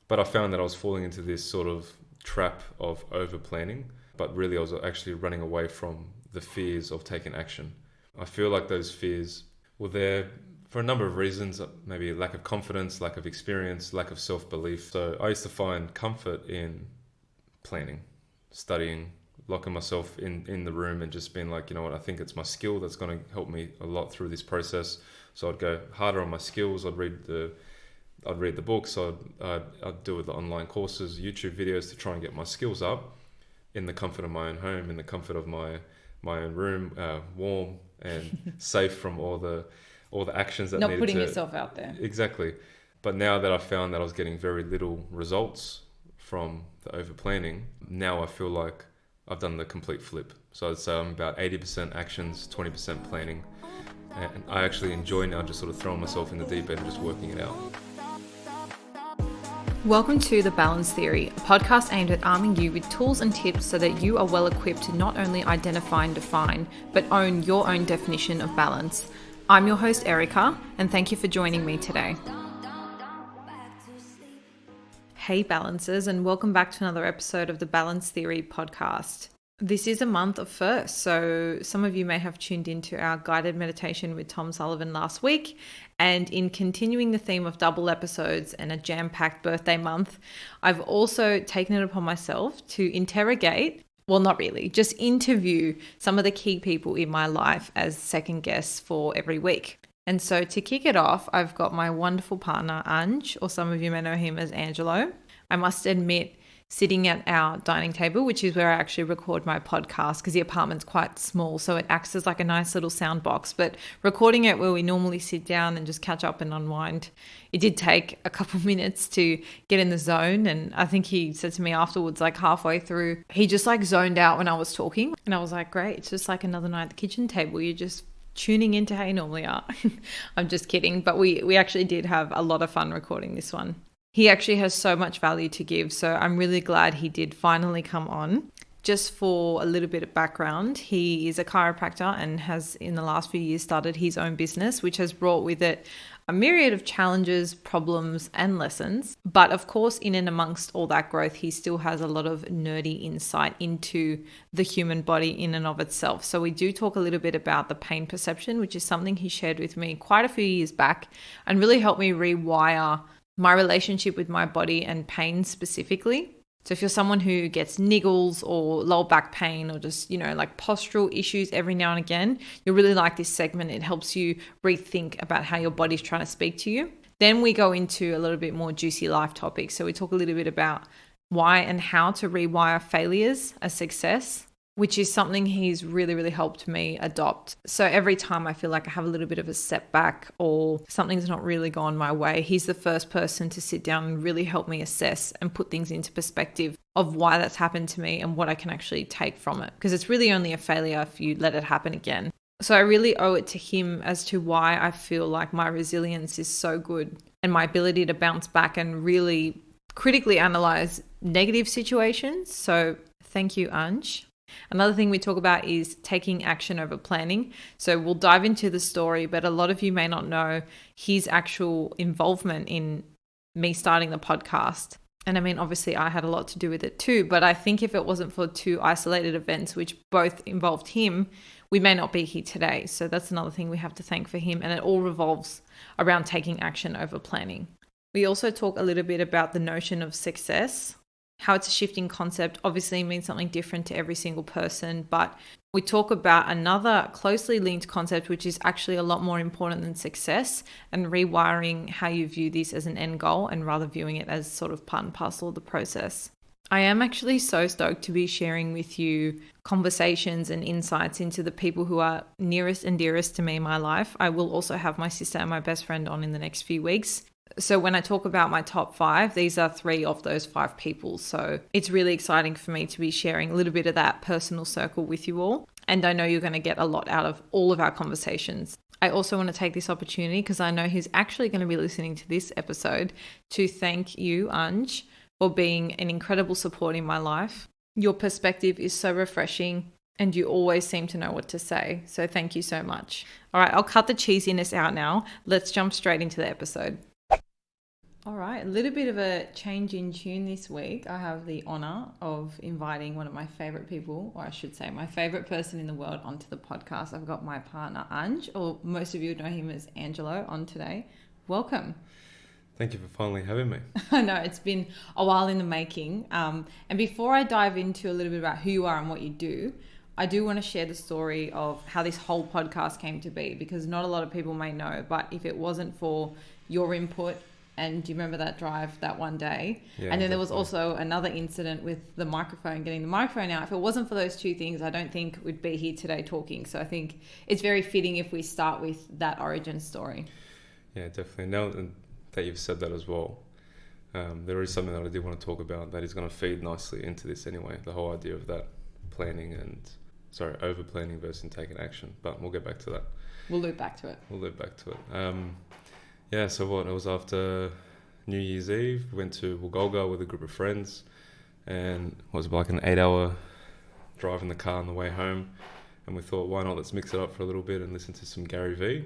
But I found that I was falling into this sort of trap of over planning, but really I was actually running away from the fears of taking action. I feel like those fears were there for a number of reasons, maybe lack of confidence, lack of experience, lack of self-belief. So I used to find comfort in planning, studying, locking myself in the room and just being like, you know what, I think it's my skill that's going to help me a lot through this process. So I'd go harder on my skills. I'd read the books. I'd do the online courses, YouTube videos to try and get my skills up in the comfort of my own home, in the comfort of my own room, warm and safe from all the actions that Not needed putting to... yourself out there. Exactly. But now that I found that I was getting very little results from the over planning, now I feel like I've done the complete flip. So I'd say I'm about 80% actions, 20% planning. And I actually enjoy now just sort of throwing myself in the deep end and just working it out. Welcome to The Balance Theory, a podcast aimed at arming you with tools and tips so that you are well equipped to not only identify and define, but own your own definition of balance. I'm your host, Erica, and thank you for joining me today. Hey balancers, and welcome back to another episode of the Balance Theory podcast. This is a month of first, so some of you may have tuned into our guided meditation with Tom Sullivan last week. And in continuing the theme of double episodes and a jam-packed birthday month, I've also taken it upon myself to just interview some of the key people in my life as second guests for every week. And so to kick it off, I've got my wonderful partner, Ange, or some of you may know him as Angelo. I must admit, sitting at our dining table, which is where I actually record my podcast because the apartment's quite small, so it acts as like a nice little sound box. But recording it where we normally sit down and just catch up and unwind, it did take a couple minutes to get in the zone. And I think he said to me afterwards, like halfway through, he just like zoned out when I was talking. And I was like, great, it's just like another night at the kitchen table. You're just tuning into how you normally are. I'm just kidding. But we actually did have a lot of fun recording this one. He actually has so much value to give, so I'm really glad he did finally come on. Just for a little bit of background, he is a chiropractor and has in the last few years started his own business, which has brought with it a myriad of challenges, problems, and lessons. But of course, in and amongst all that growth, he still has a lot of nerdy insight into the human body in and of itself. So we do talk a little bit about the pain perception, which is something he shared with me quite a few years back and really helped me rewire my relationship with my body and pain specifically. So if you're someone who gets niggles or lower back pain or just, like postural issues every now and again, you'll really like this segment. It helps you rethink about how your body's trying to speak to you. Then we go into a little bit more juicy life topics. So we talk a little bit about why and how to rewire failures as success, which is something he's really, really helped me adopt. So every time I feel like I have a little bit of a setback or something's not really gone my way, he's the first person to sit down and really help me assess and put things into perspective of why that's happened to me and what I can actually take from it. Because it's really only a failure if you let it happen again. So I really owe it to him as to why I feel like my resilience is so good and my ability to bounce back and really critically analyze negative situations. So thank you, Ange. Another thing we talk about is taking action over planning. So we'll dive into the story, but a lot of you may not know his actual involvement in me starting the podcast. And I mean, obviously I had a lot to do with it too, but I think if it wasn't for two isolated events, which both involved him, we may not be here today. So that's another thing we have to thank for him. And it all revolves around taking action over planning. We also talk a little bit about the notion of success, how it's a shifting concept. Obviously means something different to every single person, but we talk about another closely linked concept, which is actually a lot more important than success, and rewiring how you view this as an end goal and rather viewing it as sort of part and parcel of the process. I am actually so stoked to be sharing with you conversations and insights into the people who are nearest and dearest to me in my life. I will also have my sister and my best friend on in the next few weeks. So when I talk about my top 5, these are 3 of those 5 people. So it's really exciting for me to be sharing a little bit of that personal circle with you all. And I know you're going to get a lot out of all of our conversations. I also want to take this opportunity, because I know he's actually going to be listening to this episode, to thank you, Ange, for being an incredible support in my life. Your perspective is so refreshing and you always seem to know what to say. So thank you so much. All right, I'll cut the cheesiness out now. Let's jump straight into the episode. All right, a little bit of a change in tune this week. I have the honour of inviting one of my favourite people, or I should say my favourite person in the world, onto the podcast. I've got my partner Ange, or most of you would know him as Angelo, on today. Welcome. Thank you for finally having me. I know, it's been a while in the making. And before I dive into a little bit about who you are and what you do, I do want to share the story of how this whole podcast came to be, because not a lot of people may know, but if it wasn't for your input, and do you remember that drive that one day? Yeah, and then there was also another incident with the microphone, getting the microphone out. If it wasn't for those two things, I don't think we'd be here today talking. So I think it's very fitting if we start with that origin story. Yeah, definitely. Now that you've said that as well, there is something that I did want to talk about that is going to feed nicely into this anyway. The whole idea of that over planning versus taking action. But we'll get back to that. We'll loop back to it. Yeah, so it was after New Year's Eve. We went to Wagolga with a group of friends, and it was like an 8-hour drive in the car on the way home. And we thought, why not? Let's mix it up for a little bit and listen to some Gary Vee.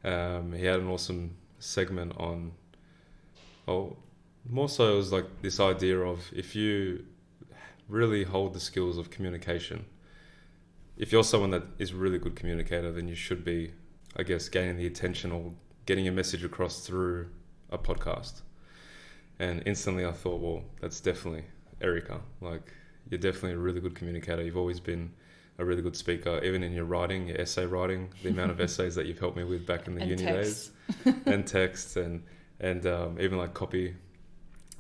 He had an awesome segment on, more so it was like this idea of, if you really hold the skills of communication, if you're someone that is a really good communicator, then you should be, I guess, gaining the attention or getting a message across through a podcast. And instantly I thought, well, that's definitely Erica. Like, you're definitely a really good communicator. You've always been a really good speaker, even in your writing, your essay writing, the amount of essays that you've helped me with back in the uni days, and text, and even like copy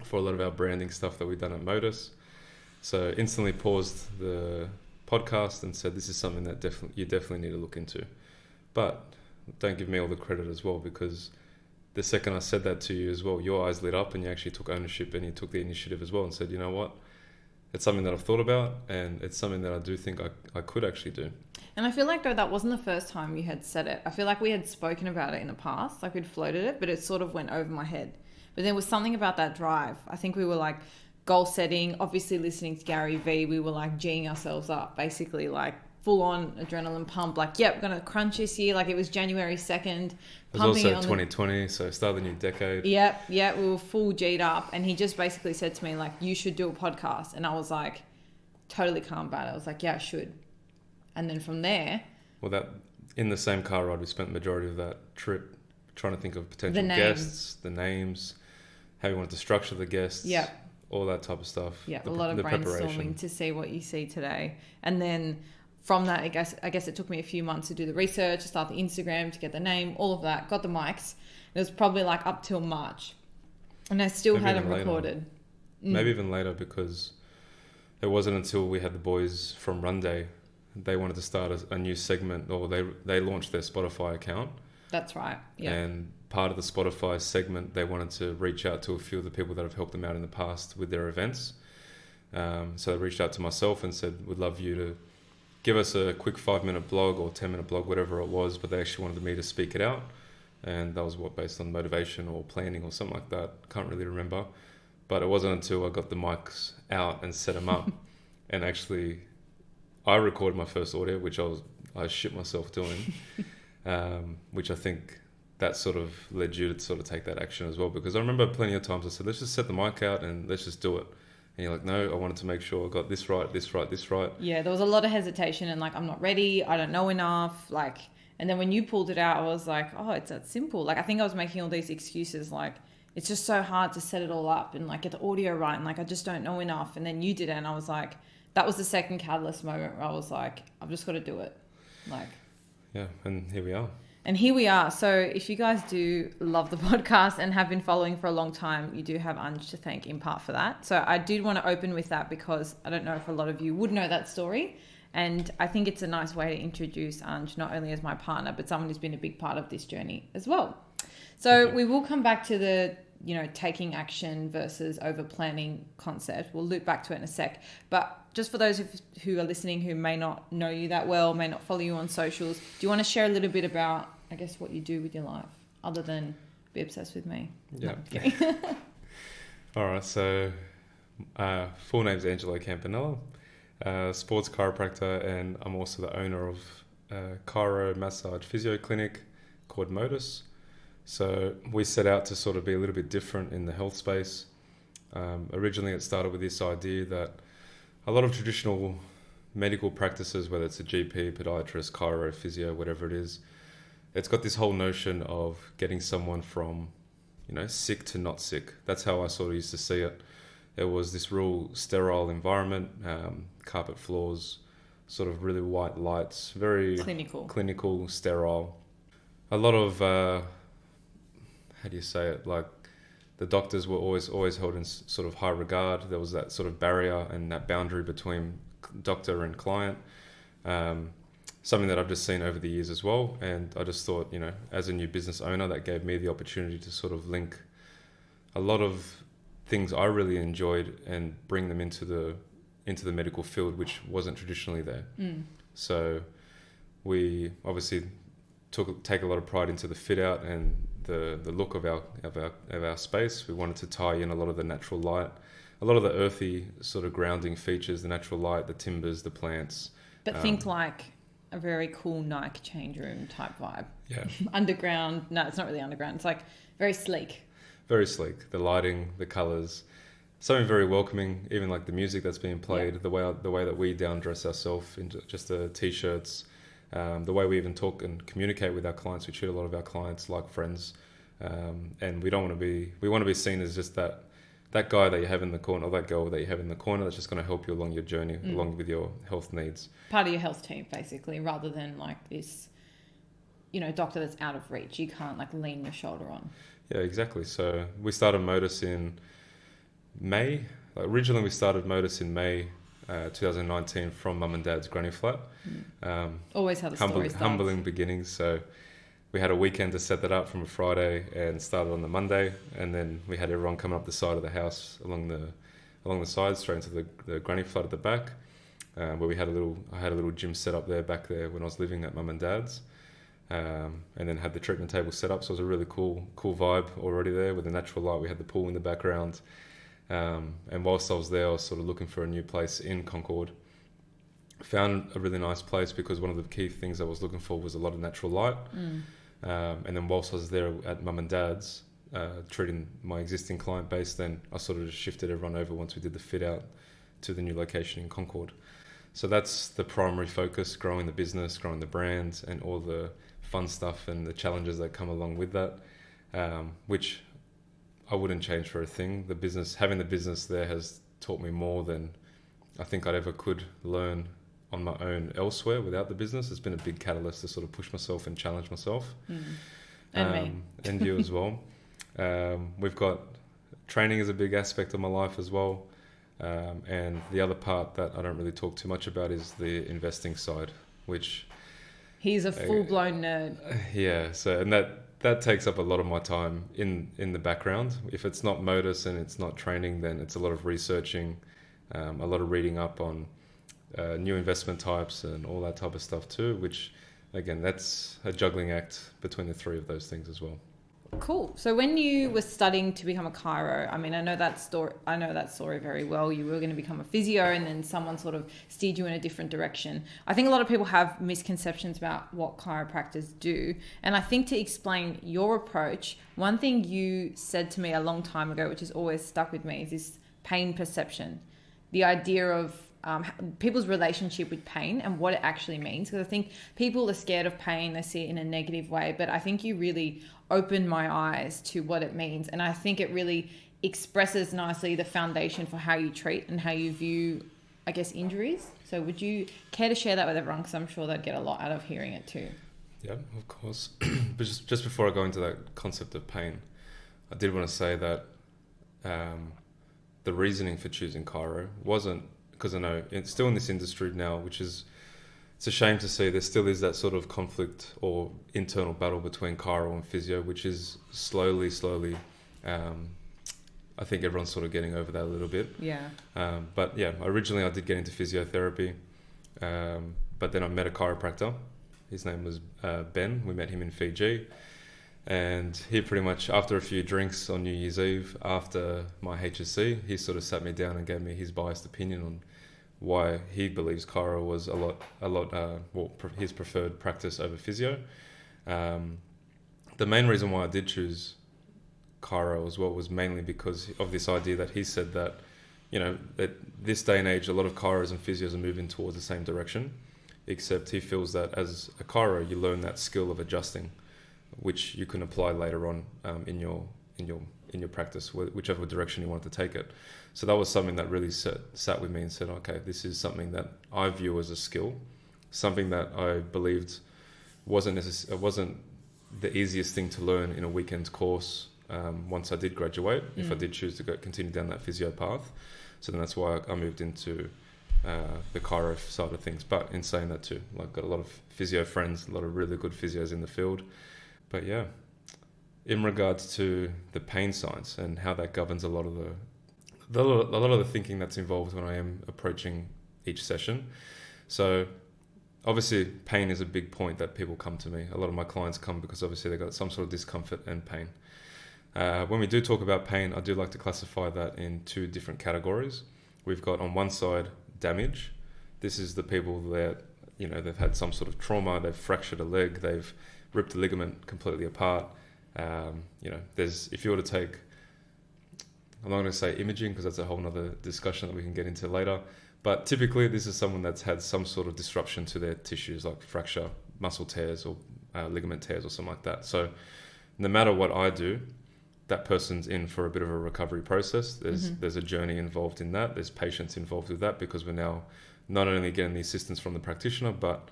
for a lot of our branding stuff that we've done at Modus. So instantly paused the podcast and said, this is something that you definitely need to look into. But don't give me all the credit as well, because the second I said that to you as well, your eyes lit up and you actually took ownership and you took the initiative as well and said, you know what, it's something that I've thought about and it's something that I do think I could actually do. And I feel like, though, that wasn't the first time you had said it. I feel like we had spoken about it in the past, like we'd floated it, but it sort of went over my head. But there was something about that drive. I think we were like goal setting, obviously listening to Gary Vee, we were like G'ing ourselves up, basically like full on adrenaline pump, like, yep, we're going to crunch this year. Like, it was January 2nd. It was also 2020, so start the new decade. Yep, we were full G'd up. And he just basically said to me, like, you should do a podcast. And I was like, totally calm about it. I was like, yeah, I should. And then from there... Well, that in the same car ride, we spent the majority of that trip trying to think of potential guests, the names, how you wanted to structure the guests. Yep. All that type of stuff. Yeah, a lot of brainstorming to see what you see today. And then... from that, I guess it took me a few months to do the research, to start the Instagram, to get the name, all of that, got the mics. It was probably like up till March. And I still hadn't recorded. Maybe even later, because it wasn't until we had the boys from Run Day, they wanted to start a new segment, or they launched their Spotify account. That's right, yeah. And part of the Spotify segment, they wanted to reach out to a few of the people that have helped them out in the past with their events. So they reached out to myself and said, we'd love you to give us a quick 5-minute blog or 10-minute blog, whatever it was, but they actually wanted me to speak it out. And that was based on motivation or planning or something like that. Can't really remember. But it wasn't until I got the mics out and set them up and actually I recorded my first audio, which I shit myself doing, which I think that sort of led you to sort of take that action as well. Because I remember plenty of times I said, let's just set the mic out and let's just do it. And you're like, no, I wanted to make sure I got this right. Yeah, there was a lot of hesitation and like, I'm not ready. I don't know enough. Like, and then when you pulled it out, I was like, oh, it's that simple. Like, I think I was making all these excuses. Like, it's just so hard to set it all up and like get the audio right. And like, I just don't know enough. And then you did it. And I was like, that was the second catalyst moment where I was like, I've just got to do it. Like, yeah. And here we are. So if you guys do love the podcast and have been following for a long time, you do have Ange to thank in part for that. So I did want to open with that because I don't know if a lot of you would know that story. And I think it's a nice way to introduce Ange, not only as my partner, but someone who's been a big part of this journey as well. So we will come back to the, taking action versus over planning concept. We'll loop back to it in a sec. But just for those who are listening who may not know you that well, may not follow you on socials, do you want to share a little bit about, I guess, what you do with your life other than be obsessed with me? Yeah. No, all right. So full name's Angelo Campanella, sports chiropractor, and I'm also the owner of a chiro massage physio clinic called Modus. So we set out to sort of be a little bit different in the health space. Originally, it started with this idea that a lot of traditional medical practices, whether it's a GP, podiatrist, chiro, physio, whatever it is, it's got this whole notion of getting someone from, sick to not sick. That's how I sort of used to see it. There was this real sterile environment, carpet floors, sort of really white lights, very clinical, sterile. A lot of, how do you say it, like the doctors were always held in sort of high regard. There was that sort of barrier and that boundary between doctor and client, something that I've just seen over the years as well. And I just thought, as a new business owner, that gave me the opportunity to sort of link a lot of things I really enjoyed and bring them into the medical field, which wasn't traditionally there. So we obviously take a lot of pride into the fit out and the look of our space. We wanted to tie in a lot of the natural light, a lot of the earthy sort of grounding features, the natural light, the timbers, the plants. But think like a very cool Nike change room type vibe. Yeah. Underground. No, it's not really underground. It's like very sleek. Very sleek. The lighting, the colours, something very welcoming. Even like the music that's being played, the way that we down dress ourselves into just the t-shirts, the way we even talk and communicate with our clients. We treat a lot of our clients like friends, and we want to be seen as just that guy that you have in the corner, or that girl that you have in the corner that's just going to help you along your journey, along with your health needs. Part of your health team, basically, rather than like this, doctor that's out of reach. You can't like lean your shoulder on. Yeah, exactly. So we started Modus in May. Originally, we started Modus in May 2019 from mum and dad's granny flat. Always how the story starts. Humbling beginnings. So we had a weekend to set that up from a Friday and started on the Monday, and then we had everyone coming up the side of the house along the sides straight into the granny flat at the back, where I had a little gym set up back there when I was living at mum and dad's. And then had the treatment table set up, so it was a really cool vibe already there with the natural light. We had the pool in the background, and whilst I was there, I was sort of looking for a new place in Concord. Found a really nice place because one of the key things I was looking for was a lot of natural light. And then whilst I was there at mum and dad's, treating my existing client base, then I sort of just shifted everyone over once we did the fit out to the new location in Concord. So that's the primary focus: growing the business, growing the brand, and all the fun stuff and the challenges that come along with that, which I wouldn't change for a thing. Having the business there has taught me more than I think I'd ever could learn on my own elsewhere without the business. It's been a big catalyst to sort of push myself and challenge myself. And me. And you as well. We've got training is a big aspect of my life as well. And the other part that I don't really talk too much about is the investing side, which... He's a full-blown nerd. Yeah, so and that takes up a lot of my time in the background. If it's not Modus and it's not training, then it's a lot of researching, a lot of reading up on new investment types and all that type of stuff too, which, again, that's a juggling act between the three of those things as well. Cool. So when you were studying to become a chiro, I mean, I know that story very well. You were going to become a physio, and then someone sort of steered you in a different direction. I think a lot of people have misconceptions about what chiropractors do. And I think to explain your approach, one thing you said to me a long time ago, which has always stuck with me, is this pain perception. The idea of people's relationship with pain and what it actually means. Because I think people are scared of pain, they see it in a negative way, but I think you really opened my eyes to what it means. And I think it really expresses nicely the foundation for how you treat and how you view, I guess, injuries. So would you care to share that with everyone? Because I'm sure they'd get a lot out of hearing it too. Yeah, of course. But just before I go into that concept of pain, I did want to say that the reasoning for choosing chiro wasn't because I know it's still in this industry now, it's a shame to see there still is that sort of conflict or internal battle between chiro and physio, which is slowly, I think everyone's sort of getting over that a little bit. Yeah. But yeah, originally I did get into physiotherapy, but then I met a chiropractor. His name was Ben. We met him in Fiji. And he pretty much, after a few drinks on New Year's Eve, after my HSC, he sort of sat me down and gave me his biased opinion on why he believes chiro was his preferred practice over physio. the main reason why I did choose chiro as well was mainly because of this idea that he said that, that this day and age, a lot of chiros and physios are moving towards the same direction, except he feels that as a chiro, you learn that skill of adjusting, which you can apply later on in your practice, whichever direction you want to take it. So that was something that really sat with me and said, okay, this is something that I view as a skill, something that I believed wasn't the easiest thing to learn in a weekend course once I did graduate, if I did choose to continue down that physio path. So then that's why I moved into the chiro side of things. But in saying that too, like, got a lot of physio friends, a lot of really good physios in the field. But yeah, in regards to the pain science and how that governs a lot of the thinking that's involved when I am approaching each session. So obviously pain is a big point that people come to me. A lot of my clients come because obviously they've got some sort of discomfort and pain. When we do talk about pain, I do like to classify that in two different categories. We've got on one side damage. This is the people that, they've had some sort of trauma, they've fractured a leg, they've ripped a ligament completely apart. If you were to take, I'm not going to say imaging because that's a whole nother discussion that we can get into later, but typically this is someone that's had some sort of disruption to their tissues, like fracture, muscle tears, or ligament tears or something like that. So no matter what I do, that person's in for a bit of a recovery process. There's a journey involved in that. There's patience involved with that, because we're now not only getting the assistance from the practitioner, but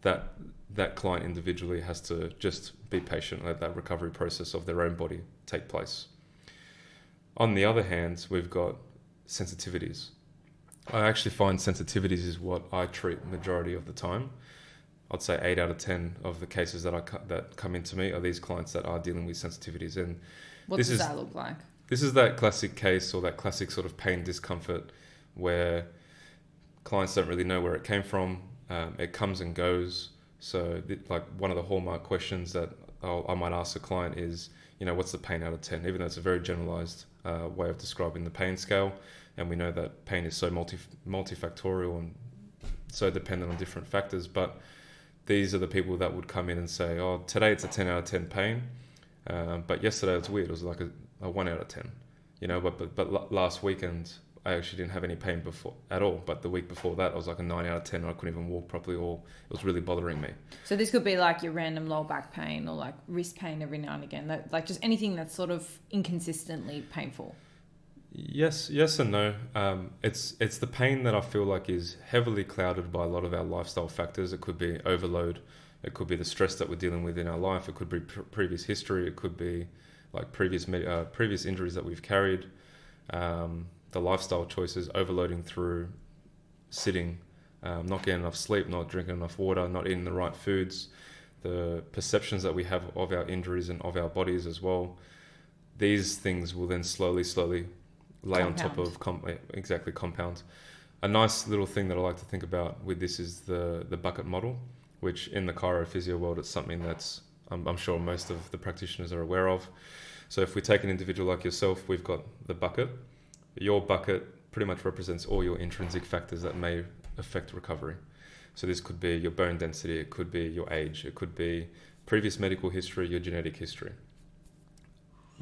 that client individually has to just be patient and let that recovery process of their own body take place. On the other hand, we've got sensitivities. I actually find sensitivities is what I treat majority of the time. I'd say 8 out of 10 of the cases that come into me are these clients that are dealing with sensitivities. And what does that look like? This is that classic case, or that classic sort of pain discomfort where clients don't really know where it came from. It comes and goes. So like one of the hallmark questions that I might ask a client is, what's the pain out of 10? Even though it's a very generalized way of describing the pain scale. And we know that pain is so multifactorial and so dependent on different factors. But these are the people that would come in and say, oh, today it's a 10 out of 10 pain. But yesterday it's weird. It was like a 1 out of 10, but last weekend I actually didn't have any pain before at all. But the week before that, I was like a 9 out of 10. And I couldn't even walk properly, or it was really bothering me. So this could be like your random lower back pain, or like wrist pain every now and again, like just anything that's sort of inconsistently painful. Yes and no. It's the pain that I feel like is heavily clouded by a lot of our lifestyle factors. It could be overload. It could be the stress that we're dealing with in our life. It could be previous history. It could be like previous injuries that we've carried. The lifestyle choices, overloading through sitting, not getting enough sleep, not drinking enough water, not eating the right foods, the perceptions that we have of our injuries and of our bodies as well. These things will then slowly lay on top of compound. A nice little thing that I like to think about with this is the bucket model, which in the chirophysio world, it's something that's I'm sure most of the practitioners are aware of. So if we take an individual like yourself, we've got the bucket. Your bucket pretty much represents all your intrinsic factors that may affect recovery. So this could be your bone density, it could be your age, it could be previous medical history, your genetic history.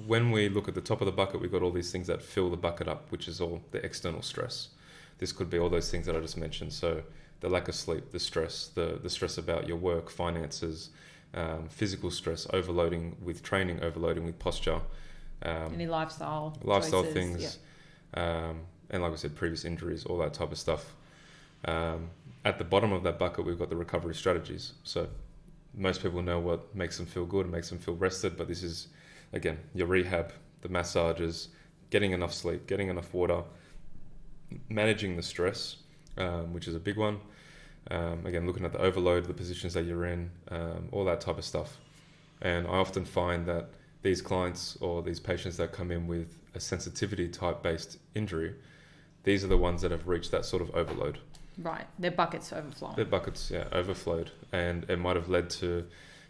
When we look at the top of the bucket, we've got all these things that fill the bucket up, which is all the external stress. This could be all those things that I just mentioned. So the lack of sleep, the stress, the stress about your work, finances, physical stress, overloading with training, overloading with posture. Any lifestyle choices, things. Yeah. And like I said, previous injuries, all that type of stuff. At the bottom of that bucket, we've got the recovery strategies. So most people know what makes them feel good and makes them feel rested, but this is, again, your rehab, the massages, getting enough sleep, getting enough water, managing the stress, which is a big one. Again, looking at the overload, the positions that you're in, all that type of stuff. And I often find that these clients or these patients that come in with a sensitivity type based injury, these are the ones that have reached that sort of overload. Right. Their buckets overflowed. Their buckets, overflowed. And it might have led to,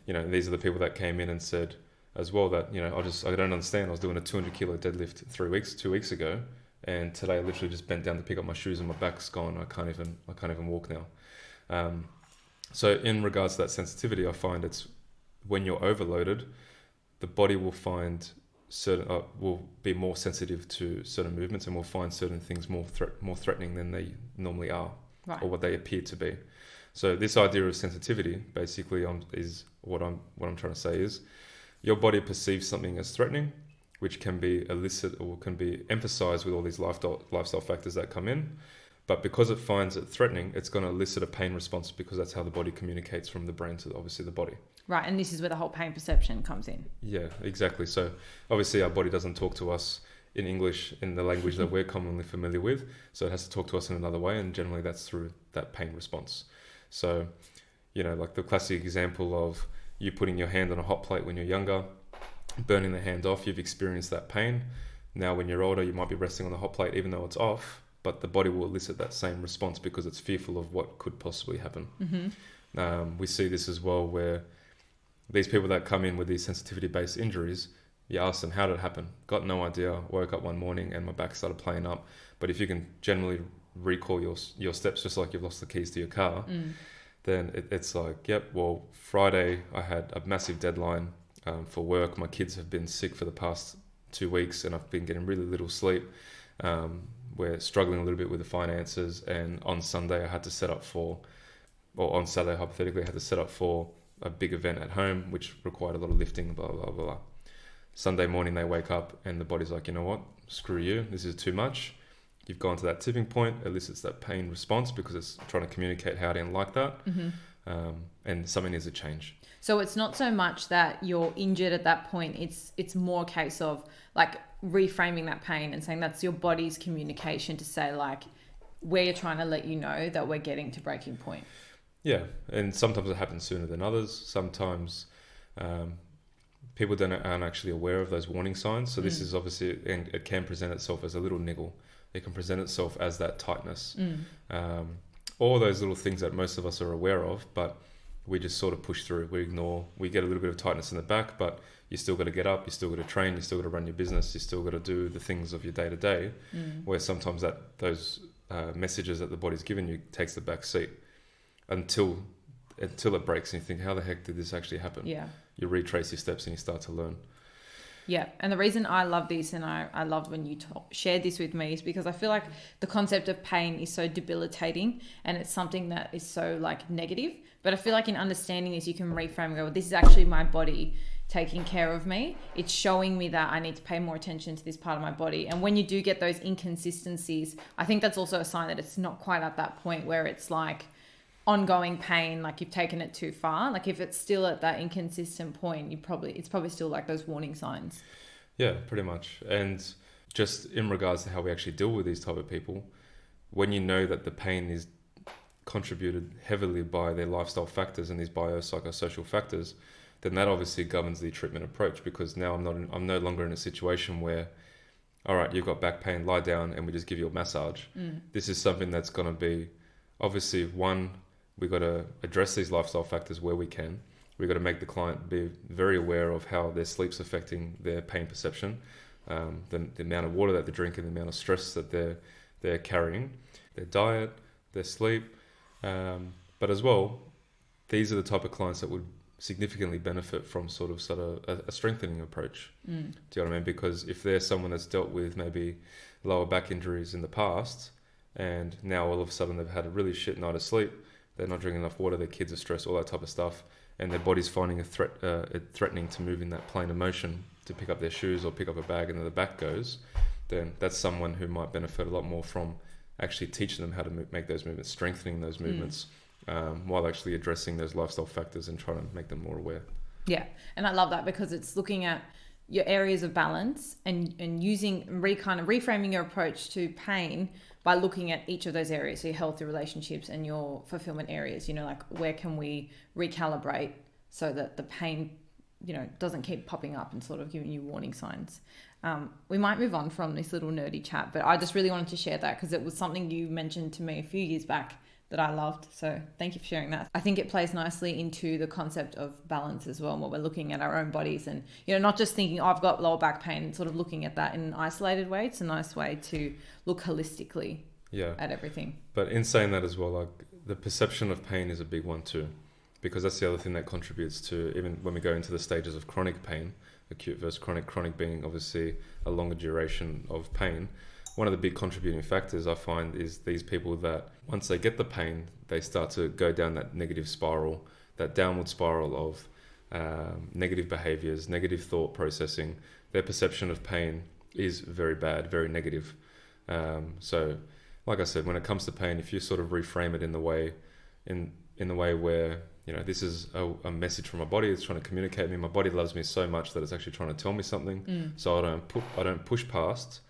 these are the people that came in and said as well that, I don't understand. I was doing a 200 kilo deadlift 2 weeks ago. And today I literally just bent down to pick up my shoes and my back's gone. I can't even walk now. So in regards to that sensitivity, I find it's when you're overloaded, the body will find will be more sensitive to certain movements, and will find certain things more threatening than they normally are, Right. or what they appear to be. So this idea of sensitivity basically is what I'm trying to say is your body perceives something as threatening, which can be elicited or can be emphasized with all these lifestyle factors that come in. But because it finds it threatening, it's going to elicit a pain response, because that's how the body communicates from the brain to obviously the body. Right, and this is where the whole pain perception comes in. Yeah, exactly. So obviously our body doesn't talk to us in English, in the language that we're commonly familiar with. So it has to talk to us in another way, and generally that's through that pain response. So, like the classic example of you putting your hand on a hot plate when you're younger, burning the hand off, you've experienced that pain. Now when you're older, you might be resting on the hot plate even though it's off, but the body will elicit that same response because it's fearful of what could possibly happen. Mm-hmm. We see this as well, where these people that come in with these sensitivity-based injuries, you ask them, how did it happen? Got no idea. Woke up one morning and my back started playing up. But if you can generally recall your steps, just like you've lost the keys to your car, then it's like, yep, well, Friday I had a massive deadline for work. My kids have been sick for the past 2 weeks and I've been getting really little sleep. We're struggling a little bit with the finances, and on Sunday I had to set up on Saturday hypothetically I had to set up for a big event at home which required a lot of lifting, blah blah blah. Sunday morning they wake up and the body's like, you know what, screw you, this is too much. You've gone to that tipping point, elicits that pain response because it's trying to communicate how I didn't like that. And something needs to change. So it's not so much that you're injured at that point, it's more a case of like reframing that pain and saying that's your body's communication to say like, we're trying to let you know that we're getting to breaking point. Yeah, and sometimes it happens sooner than others. Sometimes people aren't actually aware of those warning signs. So this is obviously, and it can present itself as a little niggle. It can present itself as that tightness. All those little things that most of us are aware of, but we just sort of push through. We ignore. We get a little bit of tightness in the back, but you still got to get up. You still got to train. You still got to run your business. You still got to do the things of your day to day. Where sometimes those messages that the body's given you takes the back seat until it breaks, and you think, how the heck did this actually happen? Yeah. You retrace your steps and you start to learn. Yeah, and the reason I love this and I love when you shared this with me is because I feel like the concept of pain is so debilitating and it's something that is so like negative. But I feel like in understanding this, you can reframe and go, well, this is actually my body taking care of me. It's showing me that I need to pay more attention to this part of my body. And when you do get those inconsistencies, I think that's also a sign that it's not quite at that point where it's like ongoing pain, like you've taken it too far. Like if it's still at that inconsistent point, it's probably still like those warning signs. Yeah, pretty much. And just in regards to how we actually deal with these type of people, when you know that the pain is contributed heavily by their lifestyle factors and these biopsychosocial factors, then that obviously governs the treatment approach, because now I'm no longer in a situation where, all right, you've got back pain, lie down and we just give you a massage. This is something that's going to be, obviously, one, we got to address these lifestyle factors where we can. We got to make the client be very aware of how their sleep's affecting their pain perception, the amount of water that they're drinking, the amount of stress that they're carrying, their diet, their sleep. But as well, these are the type of clients that would significantly benefit from sort of a strengthening approach. Do you know what I mean? Because if they're someone that's dealt with maybe lower back injuries in the past, and now all of a sudden they've had a really shit night of sleep, they're not drinking enough water, their kids are stressed, all that type of stuff, and their body's finding it threatening to move in that plane of motion to pick up their shoes or pick up a bag, and then the back goes, then that's someone who might benefit a lot more from actually teaching them how to make those movements, strengthening those movements, while actually addressing those lifestyle factors and trying to make them more aware. Yeah, and I love that because it's looking at your areas of balance and using kind of reframing your approach to pain by looking at each of those areas, so your health, your relationships, and your fulfillment areas. You know, like where can we recalibrate so that the pain, doesn't keep popping up and sort of giving you warning signs. We might move on from this little nerdy chat, but I just really wanted to share that because it was something you mentioned to me a few years back that I loved. So thank you for sharing that. I think it plays nicely into the concept of balance as well, and what we're looking at our own bodies and, not just thinking, I've got lower back pain, sort of looking at that in an isolated way. It's a nice way to look holistically at everything. But in saying that as well, like the perception of pain is a big one too, because that's the other thing that contributes to, even when we go into the stages of chronic pain, acute versus chronic being obviously a longer duration of pain. One of the big contributing factors I find is these people that once they get the pain, they start to go down that negative spiral, that downward spiral of negative behaviors, negative thought processing. Their perception of pain is very bad, very negative. So like I said, when it comes to pain, if you sort of reframe it in the way where, you know, this is a message from my body, it's trying to communicate with me. My body loves me so much that it's actually trying to tell me something. So I don't push past,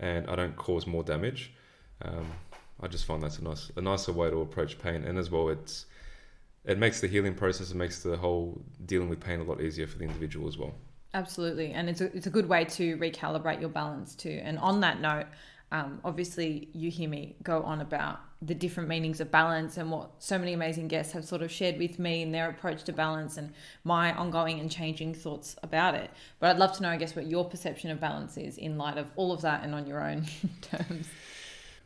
and I don't cause more damage. I just find that's a nicer way to approach pain, and as well, it makes the healing process, it makes the whole dealing with pain a lot easier for the individual as well. Absolutely, and it's a good way to recalibrate your balance too. And on that note, obviously you hear me go on about the different meanings of balance and what so many amazing guests have sort of shared with me in their approach to balance and my ongoing and changing thoughts about it. But I'd love to know, I guess, what your perception of balance is in light of all of that and on your own terms.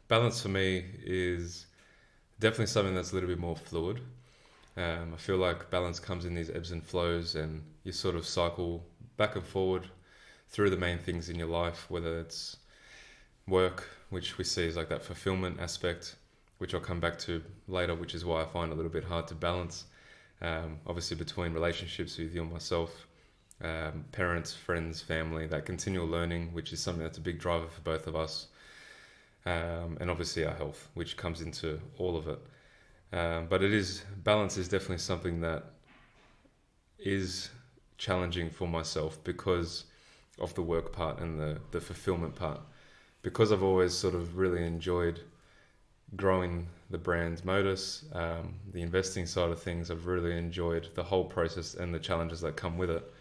Balance for me is definitely something that's a little bit more fluid. I feel like balance comes in these ebbs and flows, and you sort of cycle back and forward through the main things in your life, whether it's work, which we see is like that fulfillment aspect, which I'll come back to later, which is why I find it a little bit hard to balance. Obviously between relationships with you and myself, parents, friends, family, that continual learning, which is something that's a big driver for both of us. And obviously our health, which comes into all of it. But balance is definitely something that is challenging for myself because of the work part and the fulfillment part. Because I've always sort of really enjoyed growing the brand Modus, the investing side of things, I've really enjoyed the whole process and the challenges that come with it.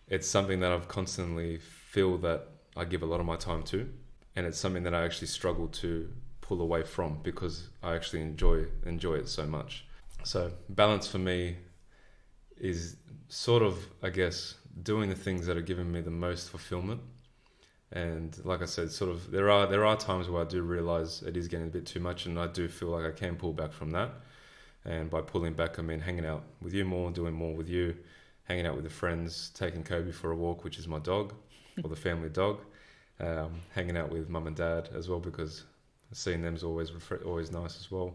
It's something that I've constantly feel that I give a lot of my time to, and it's something that I actually struggle to pull away from because I actually enjoy it so much. So balance for me is sort of, I guess, doing the things that are giving me the most fulfillment. And like I said, sort of there are times where I do realize it is getting a bit too much, and I do feel like I can pull back from that. And by pulling back, I mean hanging out with you more, doing more with you, hanging out with the friends, taking Kobe for a walk, which is my dog, or the family dog, hanging out with mum and dad as well, because seeing them is always nice as well.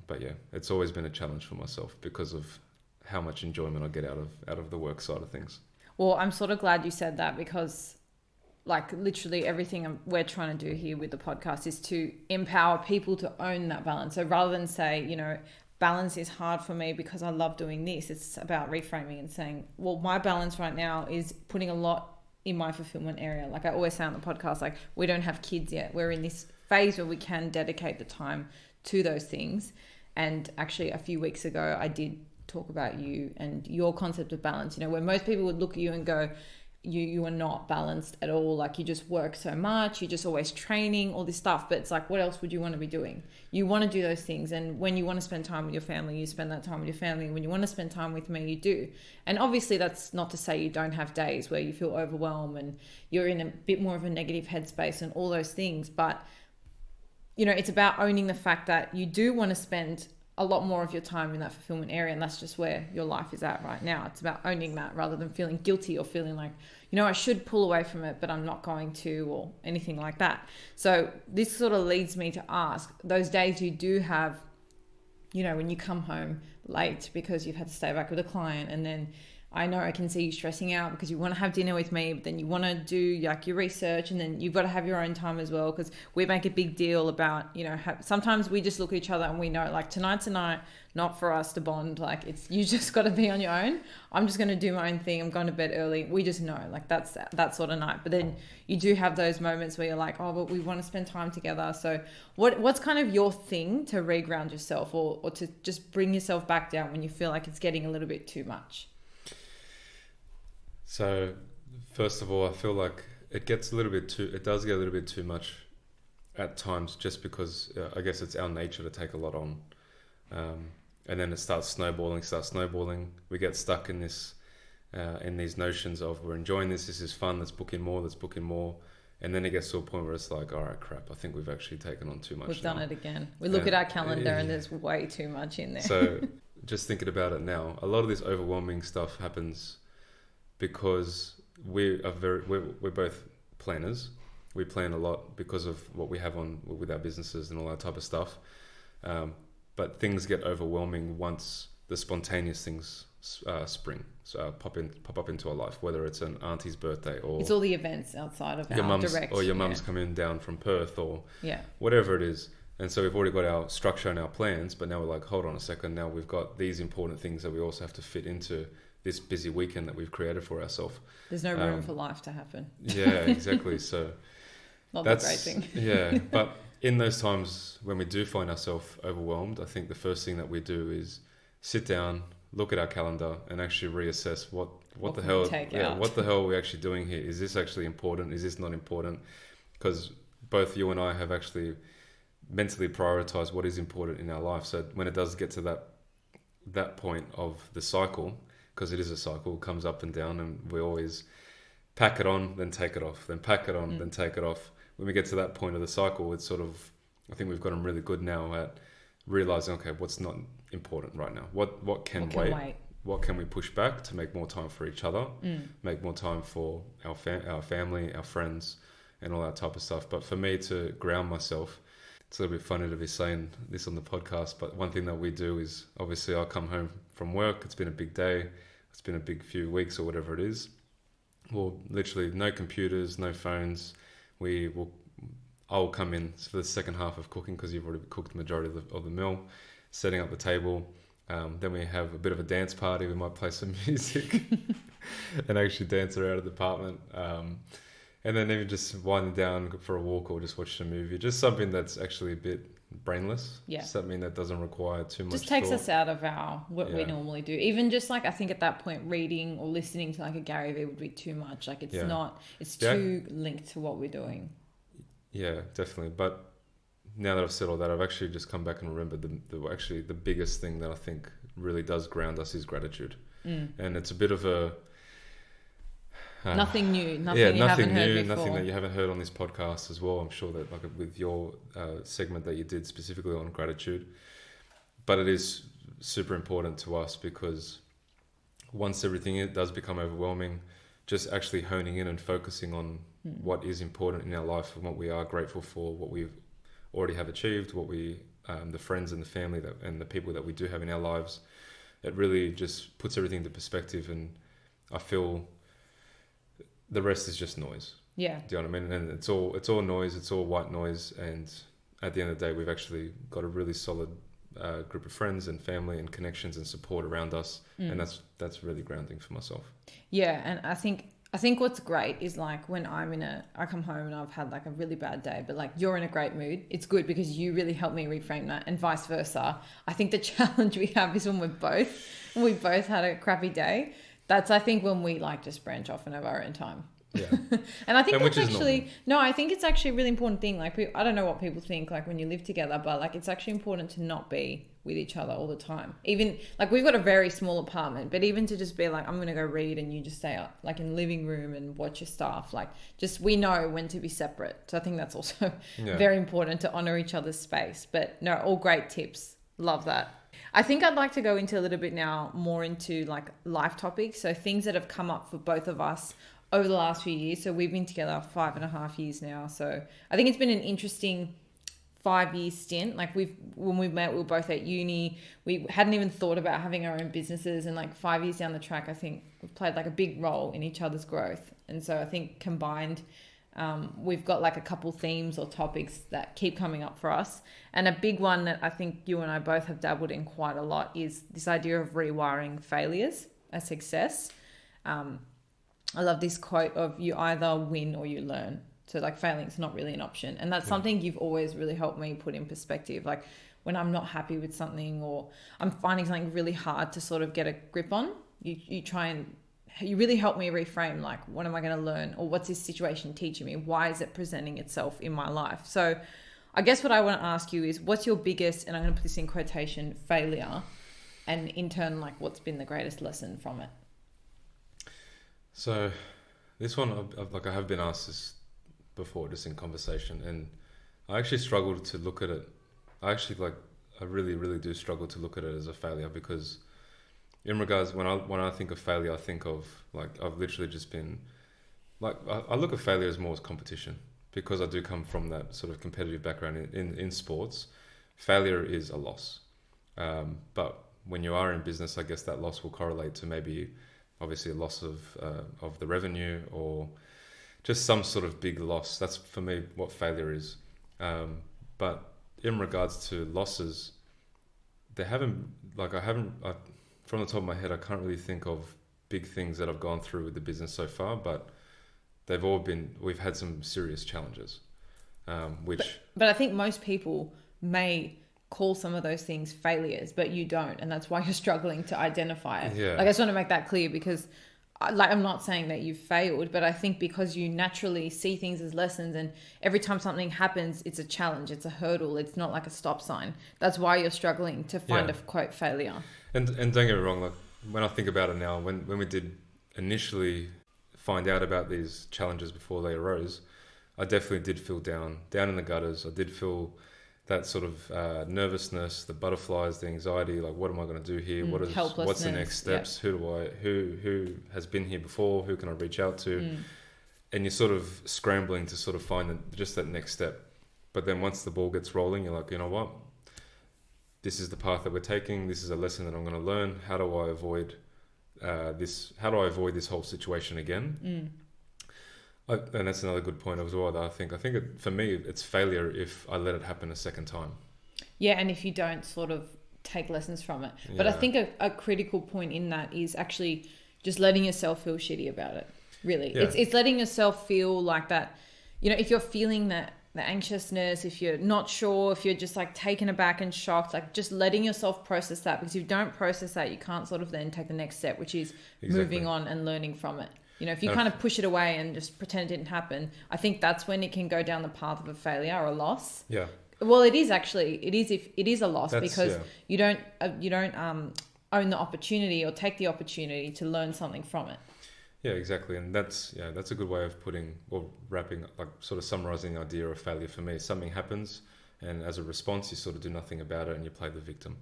But yeah, it's always been a challenge for myself because of how much enjoyment I get out of the work side of things. Well, I'm sort of glad you said that, because like literally everything we're trying to do here with the podcast is to empower people to own that balance. So rather than say, you know, balance is hard for me because I love doing this, it's about reframing and saying, well, my balance right now is putting a lot in my fulfillment area. Like I always say on the podcast, like we don't have kids yet. We're in this phase where we can dedicate the time to those things. And actually a few weeks ago, I did talk about you and your concept of balance, you know, where most people would look at you and go, you are not balanced at all. Like you just work so much, you're just always training, all this stuff. But it's like, what else would you want to be doing? You want to do those things. And when you want to spend time with your family, you spend that time with your family. When you want to spend time with me, you do. And obviously that's not to say you don't have days where you feel overwhelmed and you're in a bit more of a negative headspace and all those things. But, you know, it's about owning the fact that you do want to spend a lot more of your time in that fulfillment area, and that's just where your life is at right now. It's about owning that rather than feeling guilty or feeling like, you know, I should pull away from it, but I'm not going to, or anything like that. So this sort of leads me to ask, those days you do have, you know, when you come home late because you've had to stay back with a client, and then I know I can see you stressing out because you want to have dinner with me, but then you want to do like your research, and then you've got to have your own time as well, because we make a big deal about, you know, sometimes we just look at each other and we know like tonight's a night not for us to bond. Like it's, you just got to be on your own. I'm just going to do my own thing. I'm going to bed early. We just know like that's that sort of night. But then you do have those moments where you're like, oh, but we want to spend time together. So what's kind of your thing to reground yourself or to just bring yourself back down when you feel like it's getting a little bit too much? So first of all, I feel like it does get a little bit too much at times, just because I guess it's our nature to take a lot on. And then it starts snowballing. We get stuck in this, in these notions of we're enjoying this is fun, let's book in more. And then it gets to a point where it's like, all right, crap, I think we've actually taken on too much. We've done it again. We look at our calendar and there's way too much in there. So just thinking about it now, a lot of this overwhelming stuff happens because we're both planners. We plan a lot because of what we have on with our businesses and all that type of stuff. But things get overwhelming once the spontaneous things spring. So pop up into our life, whether it's an auntie's birthday or it's all the events outside of our direct, or your mum's coming down from Perth or yeah, whatever it is. And so we've already got our structure and our plans, but now we're like, hold on a second. Now we've got these important things that we also have to fit into this busy weekend that we've created for ourselves. There's no room for life to happen. Yeah, exactly. So that's the great thing. Yeah, but in those times when we do find ourselves overwhelmed, I think the first thing that we do is sit down, look at our calendar, and actually reassess what the hell are we actually doing here? Is this actually important? Is this not important? Because both you and I have actually mentally prioritized what is important in our life. So when it does get to that point of the cycle, because it is a cycle, it comes up and down, and we always pack it on, then take it off, then pack it on, then take it off. When we get to that point of the cycle, it's sort of, I think we've gotten really good now at realizing, okay, what's not important right now? What can wait? What can we push back to make more time for each other, make more time for our family, our friends, and all that type of stuff. But for me to ground myself, it's a little bit funny to be saying this on the podcast, but one thing that we do is, obviously I'll come home from work, it's been a big day, it's been a big few weeks or whatever it is. Well, literally no computers, no phones. I'll come in for the second half of cooking, because you've already cooked the majority of the meal, setting up the table. Then we have a bit of a dance party. We might play some music and actually dance around the apartment. And then even just winding down, go for a walk or just watch a movie. Just something that's actually a bit brainless. Yeah. Something that doesn't require too much just takes thought. us out of what we normally do. Even just like, I think at that point, reading or listening to like a Gary Vee would be too much. Like it's too linked to what we're doing. Yeah, definitely. But now that I've said all that, I've actually just come back and remembered the biggest thing that I think really does ground us is gratitude. And it's a bit of a nothing new, nothing you haven't heard before. Nothing that you haven't heard on this podcast as well. I'm sure that like with your segment that you did specifically on gratitude, but it is super important to us, because once everything does become overwhelming, just actually honing in and focusing on what is important in our life and what we are grateful for, what we already have achieved, what we the friends and the family and the people that we do have in our lives, it really just puts everything into perspective. And I feel the rest is just noise. Yeah. Do you know what I mean? And it's all noise. It's all white noise. And at the end of the day, we've actually got a really solid group of friends and family and connections and support around us. And that's really grounding for myself. Yeah. And I think what's great is like when I come home and I've had like a really bad day, but like you're in a great mood, it's good because you really help me reframe that, and vice versa. I think the challenge we have is when we both had a crappy day. That's, I think, when we like just branch off and have our own time. Yeah. And I think that's actually, I think it's actually a really important thing. Like, I don't know what people think, like when you live together, but like, it's actually important to not be with each other all the time. Even like, we've got a very small apartment, but even to just be like, I'm going to go read and you just stay up like in the living room and watch your stuff. Like, just, we know when to be separate. So I think that's also very important, to honor each other's space. But no, all great tips. Love that. I think I'd like to go into a little bit now more into like life topics. So things that have come up for both of us over the last few years. So we've been together 5.5 years now. So I think it's been an interesting 5-year stint. Like when we met, we were both at uni. We hadn't even thought about having our own businesses. And like 5 years down the track, I think we've played like a big role in each other's growth. And so I think combined, we've got like a couple themes or topics that keep coming up for us. And a big one that I think you and I both have dabbled in quite a lot is this idea of rewiring failures as success. I love this quote of, you either win or you learn. So like failing is not really an option. And that's something you've always really helped me put in perspective. Like when I'm not happy with something or I'm finding something really hard to sort of get a grip on, you try and you really help me reframe, like, what am I going to learn? Or what's this situation teaching me? Why is it presenting itself in my life? So I guess what I want to ask you is, what's your biggest, and I'm going to put this in quotation, failure? And in turn, like, what's been the greatest lesson from it? So this one, I have been asked this before, just in conversation, and I actually struggled to look at it. I really, really do struggle to look at it as a failure, because in regards when I think of failure, I think of like I've literally just been like I look at failure as more as competition because I do come from that sort of competitive background in sports. Failure is a loss, but when you are in business, I guess that loss will correlate to maybe obviously a loss of the revenue or just some sort of big loss. That's for me what failure is. But in regards to losses, they haven't like from the top of my head, I can't really think of big things that I've gone through with the business so far, but we've had some serious challenges, but I think most people may call some of those things failures, but you don't, and that's why you're struggling to identify it. Yeah. Like, I just want to make that clear because I'm not saying that you've failed, but I think because you naturally see things as lessons, and every time something happens, it's a challenge, it's a hurdle, it's not like a stop sign. That's why you're struggling to find a quote failure. And don't get me wrong, like when I think about it now, when we did initially find out about these challenges before they arose, I definitely did feel down in the gutters. I did feel that sort of nervousness, the butterflies, the anxiety, like what am I going to do here? What's the next steps? Yep. Who has been here before? Who can I reach out to? And you're sort of scrambling to sort of find just that next step. But then once the ball gets rolling, you're like, you know what? This is the path that we're taking. This is a lesson that I'm going to learn. How do I avoid this? How do I avoid this whole situation again? And that's another good point as well. That I think for me, it's failure if I let it happen a second time. Yeah, and if you don't sort of take lessons from it. But I think a critical point in that is actually just letting yourself feel shitty about it. Really, it's letting yourself feel like that. You know, if you're feeling that the anxiousness, if you're not sure, if you're just like taken aback and shocked, like just letting yourself process that, because if you don't process that, you can't sort of then take the next step, which is moving on and learning from it. You know, if you kind of push it away and just pretend it didn't happen, I think that's when it can go down the path of a failure or a loss. Yeah. Well, it is a loss because you don't own the opportunity or take the opportunity to learn something from it. Yeah, exactly. And that's a good way of putting or wrapping, like sort of summarizing the idea of failure for me. Something happens and as a response, you sort of do nothing about it and you play the victim.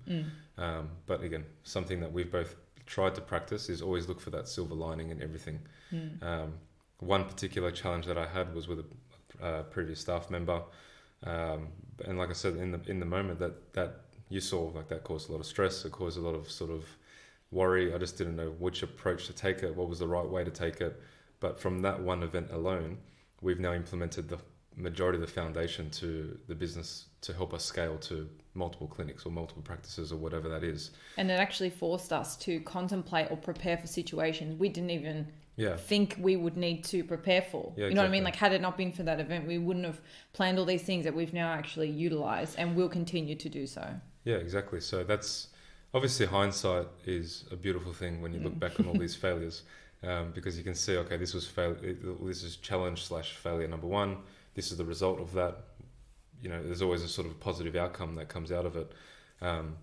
But again, something that we've both tried to practice is always look for that silver lining in everything. One particular challenge that I had was with a previous staff member. And like I said, in the moment that you saw, like that caused a lot of stress. It caused a lot of sort of worry. I just didn't know which approach to take it, what was the right way to take it. But from that one event alone, we've now implemented the majority of the foundation to the business to help us scale to multiple clinics or multiple practices or whatever that is. And it actually forced us to contemplate or prepare for situations we didn't even think we would need to prepare for. You know what I mean? Like, had it not been for that event, we wouldn't have planned all these things that we've now actually utilized and will continue to do so. Yeah, exactly. So that's obviously hindsight is a beautiful thing when you look back on all these failures, because you can see, okay, this is challenge/failure number one. This is the result of that. You know, there's always a sort of positive outcome that comes out of it. And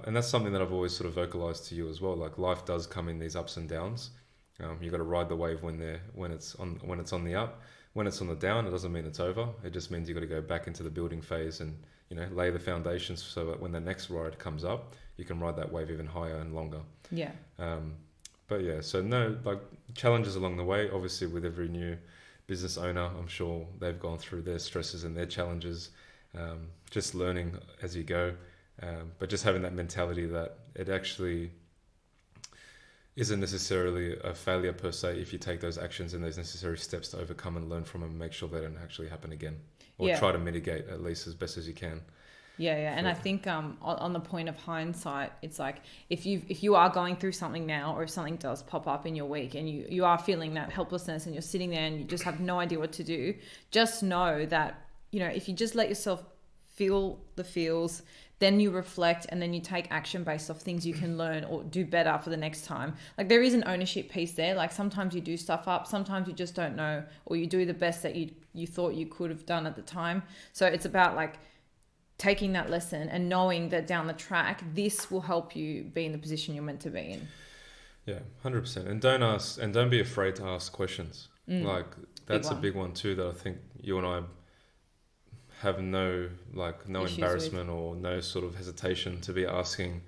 that's something that I've always sort of vocalized to you as well. Like, life does come in these ups and downs. You got to ride the wave when it's on the up. When it's on the down, it doesn't mean it's over. It just means you got to go back into the building phase and, you know, lay the foundations so that when the next ride comes up, you can ride that wave even higher and longer. Yeah. But yeah, so no, like, challenges along the way. Obviously, with every new business owner, I'm sure they've gone through their stresses and their challenges, just learning as you go, but just having that mentality that it actually isn't necessarily a failure per se if you take those actions and those necessary steps to overcome and learn from them and make sure they don't actually happen again, or try to mitigate at least as best as you can. And I think on the point of hindsight, it's like if you are going through something now, or if something does pop up in your week and you are feeling that helplessness and you're sitting there and you just have no idea what to do, just know that, you know, if you just let yourself feel the feels, then you reflect and then you take action based off things you can learn or do better for the next time. Like, there is an ownership piece there. Like, sometimes you do stuff up, sometimes you just don't know, or you do the best that you thought you could have done at the time. So it's about like taking that lesson and knowing that down the track, this will help you be in the position you're meant to be in. Yeah, 100%. And don't be afraid to ask questions. Like, that's a big one too, that I think you and I have no embarrassment or no sort of hesitation to be asking,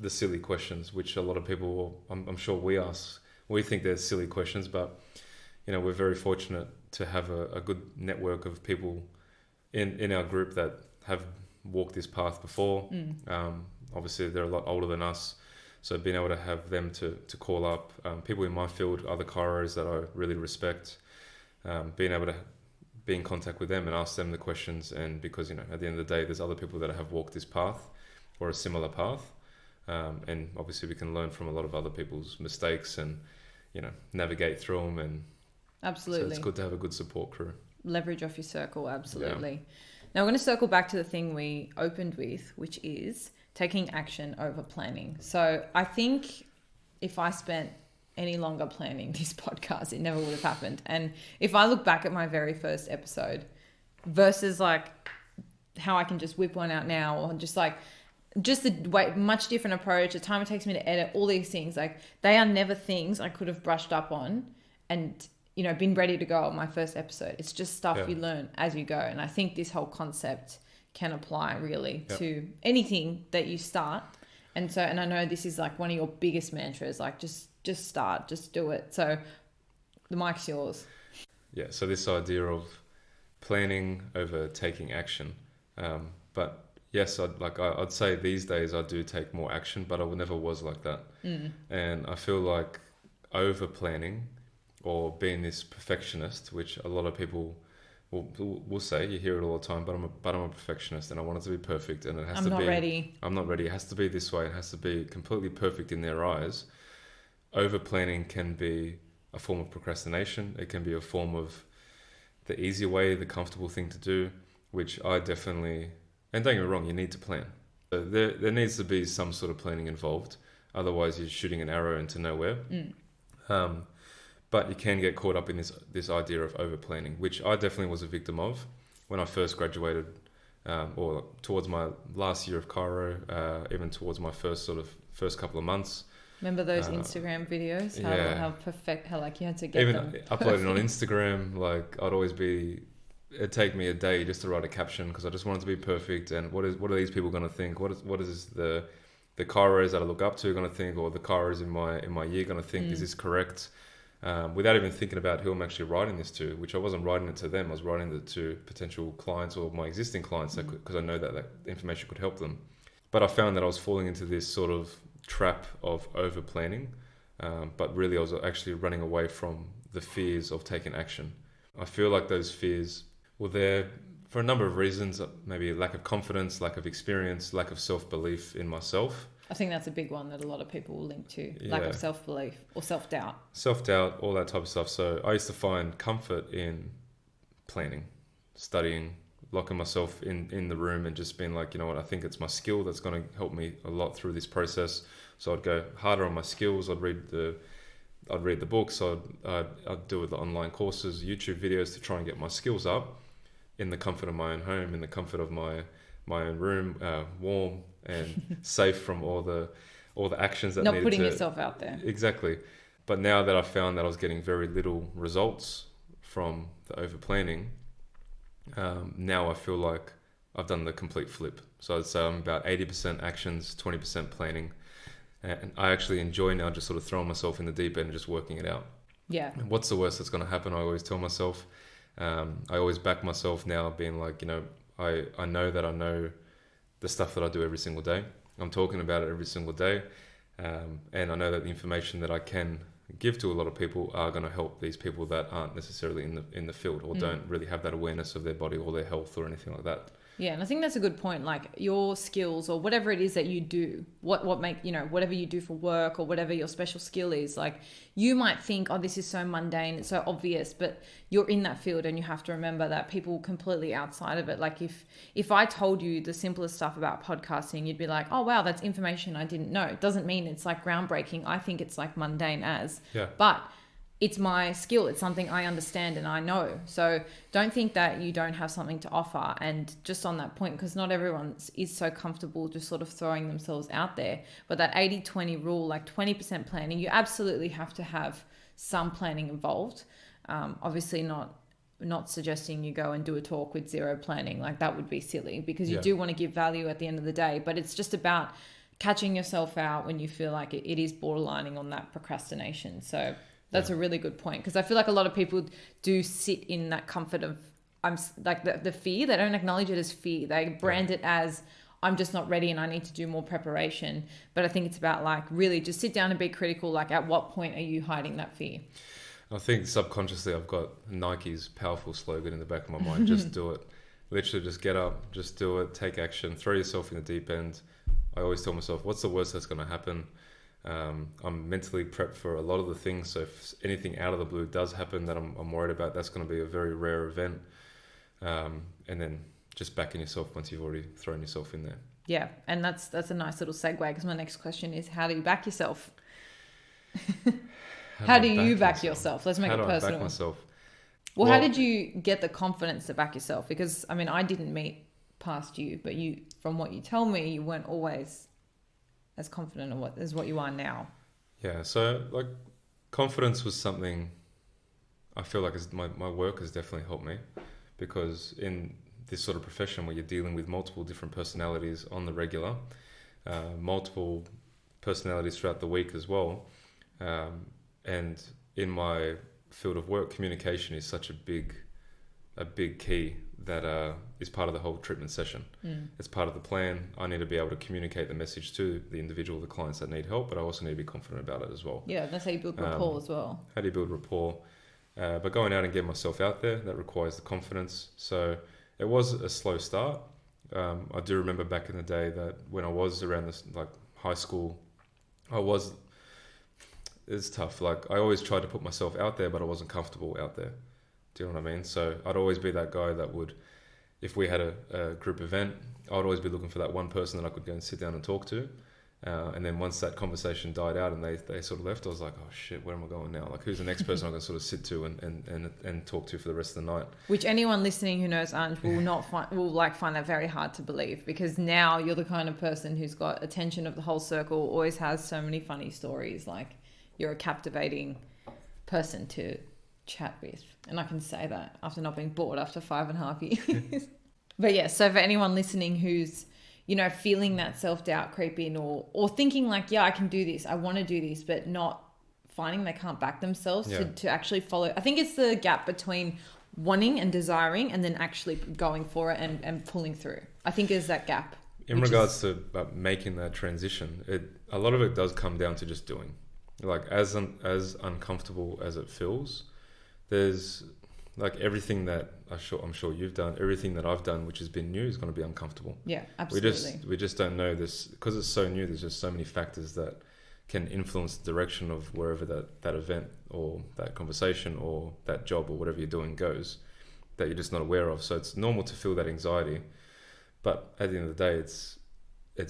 the silly questions, which a lot of people, I'm sure we ask. We think they're silly questions, but we're very fortunate to have a good network of people in our group that have walked this path before. Obviously, they're a lot older than us, so being able to have them to call up, people in my field, other chiros that I really respect, being able to be in contact with them and ask them the questions. And because at the end of the day, there's other people that have walked this path or a similar path, and obviously we can learn from a lot of other people's mistakes and navigate through them. And absolutely, so it's good to have a good support crew. Leverage off your circle, absolutely. Yeah. Now, we're going to circle back to the thing we opened with, which is taking action over planning. So I think if I spent any longer planning this podcast, it never would have happened. And if I look back at my very first episode versus like how I can just whip one out now, or just the way, much different approach, the time it takes me to edit, all these things, like they are never things I could have brushed up on and been ready to go on my first episode. It's just stuff you learn as you go. And I think this whole concept can apply really to anything that you start. And I know this is like one of your biggest mantras, like just start, just do it. So the mic's yours. Yeah. So this idea of planning over taking action. But yes, I'd say these days I do take more action, but I never was like that. And I feel like over planning or being this perfectionist, which a lot of people will say, you hear it all the time, but I'm a perfectionist and I want it to be perfect, and it has to be. I'm not ready. It has to be this way. It has to be completely perfect in their eyes. Over planning can be a form of procrastination. It can be a form of the easier way, the comfortable thing to do, which I definitely. And don't get me wrong, you need to plan. So there needs to be some sort of planning involved. Otherwise, you're shooting an arrow into nowhere. But you can get caught up in this idea of over planning, which I definitely was a victim of when I first graduated, or towards my last year of chiro, even towards my first couple of months. Remember those Instagram videos? How like you had to get even them. Uploading on Instagram, like it'd take me a day just to write a caption because I just wanted to be perfect. And what are these people going to think? What is the chiros that I look up to going to think, or the chiros in my year going to think? Is this correct? Without even thinking about who I'm actually writing this to, which I wasn't writing it to them. I was writing it to potential clients or my existing clients because I know that information could help them. But I found that I was falling into this sort of trap of over planning, but really I was actually running away from the fears of taking action. I feel like those fears were there for a number of reasons, maybe lack of confidence, lack of experience, lack of self-belief in myself. I think that's a big one that a lot of people will link to, lack of self-belief or self-doubt. Self-doubt, all that type of stuff. So I used to find comfort in planning, studying, locking myself in the room and just being like, I think it's my skill that's going to help me a lot through this process. So I'd go harder on my skills. I'd read the books. I'd do the online courses, YouTube videos to try and get my skills up in the comfort of my own home, in the comfort of my own room, warm and safe from all the actions that not needed putting yourself out there. Exactly. But now that I found that I was getting very little results from the over planning, now I feel like I've done the complete flip. So I'd say I'm about 80% actions, 20% planning. And I actually enjoy now just sort of throwing myself in the deep end and just working it out. Yeah. And what's the worst that's going to happen? I always tell myself. I always back myself now being like, I know that I know the stuff that I do every single day. I'm talking about it every single day. And I know that the information that I can give to a lot of people are going to help these people that aren't necessarily in the field or don't really have that awareness of their body or their health or anything like that. Yeah, and I think that's a good point. Like your skills or whatever it is that you do, whatever you do for work or whatever your special skill is, like you might think, oh, this is so mundane, it's so obvious, but you're in that field and you have to remember that people completely outside of it. Like if I told you the simplest stuff about podcasting, you'd be like, oh, wow, that's information I didn't know. It doesn't mean it's like groundbreaking. I think it's like mundane but it's my skill. It's something I understand and I know. So don't think that you don't have something to offer. And just on that point, because not everyone is so comfortable just sort of throwing themselves out there. But that 80-20 rule, like 20% planning, you absolutely have to have some planning involved. Obviously not suggesting you go and do a talk with zero planning. Like that would be silly because you do want to give value at the end of the day. But it's just about catching yourself out when you feel like it is borderlining on that procrastination. So that's a really good point, because I feel like a lot of people do sit in that comfort of the fear. They don't acknowledge it as fear. They brand it as I'm just not ready and I need to do more preparation. But I think it's about like really just sit down and be critical. Like at what point are you hiding that fear? I think subconsciously I've got Nike's powerful slogan in the back of my mind. Just do it. Literally just get up, just do it, take action, throw yourself in the deep end. I always tell myself, what's the worst that's going to happen? I'm mentally prepped for a lot of the things. So if anything out of the blue does happen that I'm worried about, that's going to be a very rare event. And then just backing yourself once you've already thrown yourself in there. Yeah. And that's a nice little segue, because my next question is, how do you back yourself? How do you back yourself? Let's make it personal. How do I back myself? Well, how did you get the confidence to back yourself? Because, I mean, I didn't meet past you, but you, from what you tell me, you weren't always as confident as what you are now. Yeah, so like confidence was something I feel like my work has definitely helped me, because in this sort of profession where you're dealing with multiple different personalities on the regular, multiple personalities throughout the week as well, and in my field of work, communication is such a big key that is part of the whole treatment session. It's part of the plan. I need to be able to communicate the message to the individual, the clients that need help, but I also need to be confident about it as well. Yeah, that's how you build rapport as well. How do you build rapport? But going out and getting myself out there, that requires the confidence. So it was a slow start. I do remember back in the day that when I was around this, like high school, it's tough. Like I always tried to put myself out there, but I wasn't comfortable out there. Do you know what I mean? So I'd always be that guy that would, if we had a group event, I'd always be looking for that one person that I could go and sit down and talk to. And then once that conversation died out and they sort of left, I was like, oh shit, where am I going now? Like, who's the next person I can sort of sit to and talk to for the rest of the night? Which anyone listening who knows Ange will find that very hard to believe, because now you're the kind of person who's got attention of the whole circle, always has so many funny stories. Like, you're a captivating person to chat with. And I can say that after not being bored after 5.5 years. But yeah, so for anyone listening who's, you know, feeling that self-doubt creep in, or thinking like, yeah, I can do this, I want to do this, but not finding they can't back themselves to actually follow. I think it's the gap between wanting and desiring and then actually going for it and pulling through. I think there's that gap. In regards to making that transition, a lot of it does come down to just doing. Like as uncomfortable as it feels, there's like everything that I'm sure you've done, everything that I've done, which has been new, is going to be uncomfortable. Yeah, absolutely. We just don't know this because it's so new. There's just so many factors that can influence the direction of wherever that event or that conversation or that job or whatever you're doing goes, that you're just not aware of. So it's normal to feel that anxiety, but at the end of the day, it's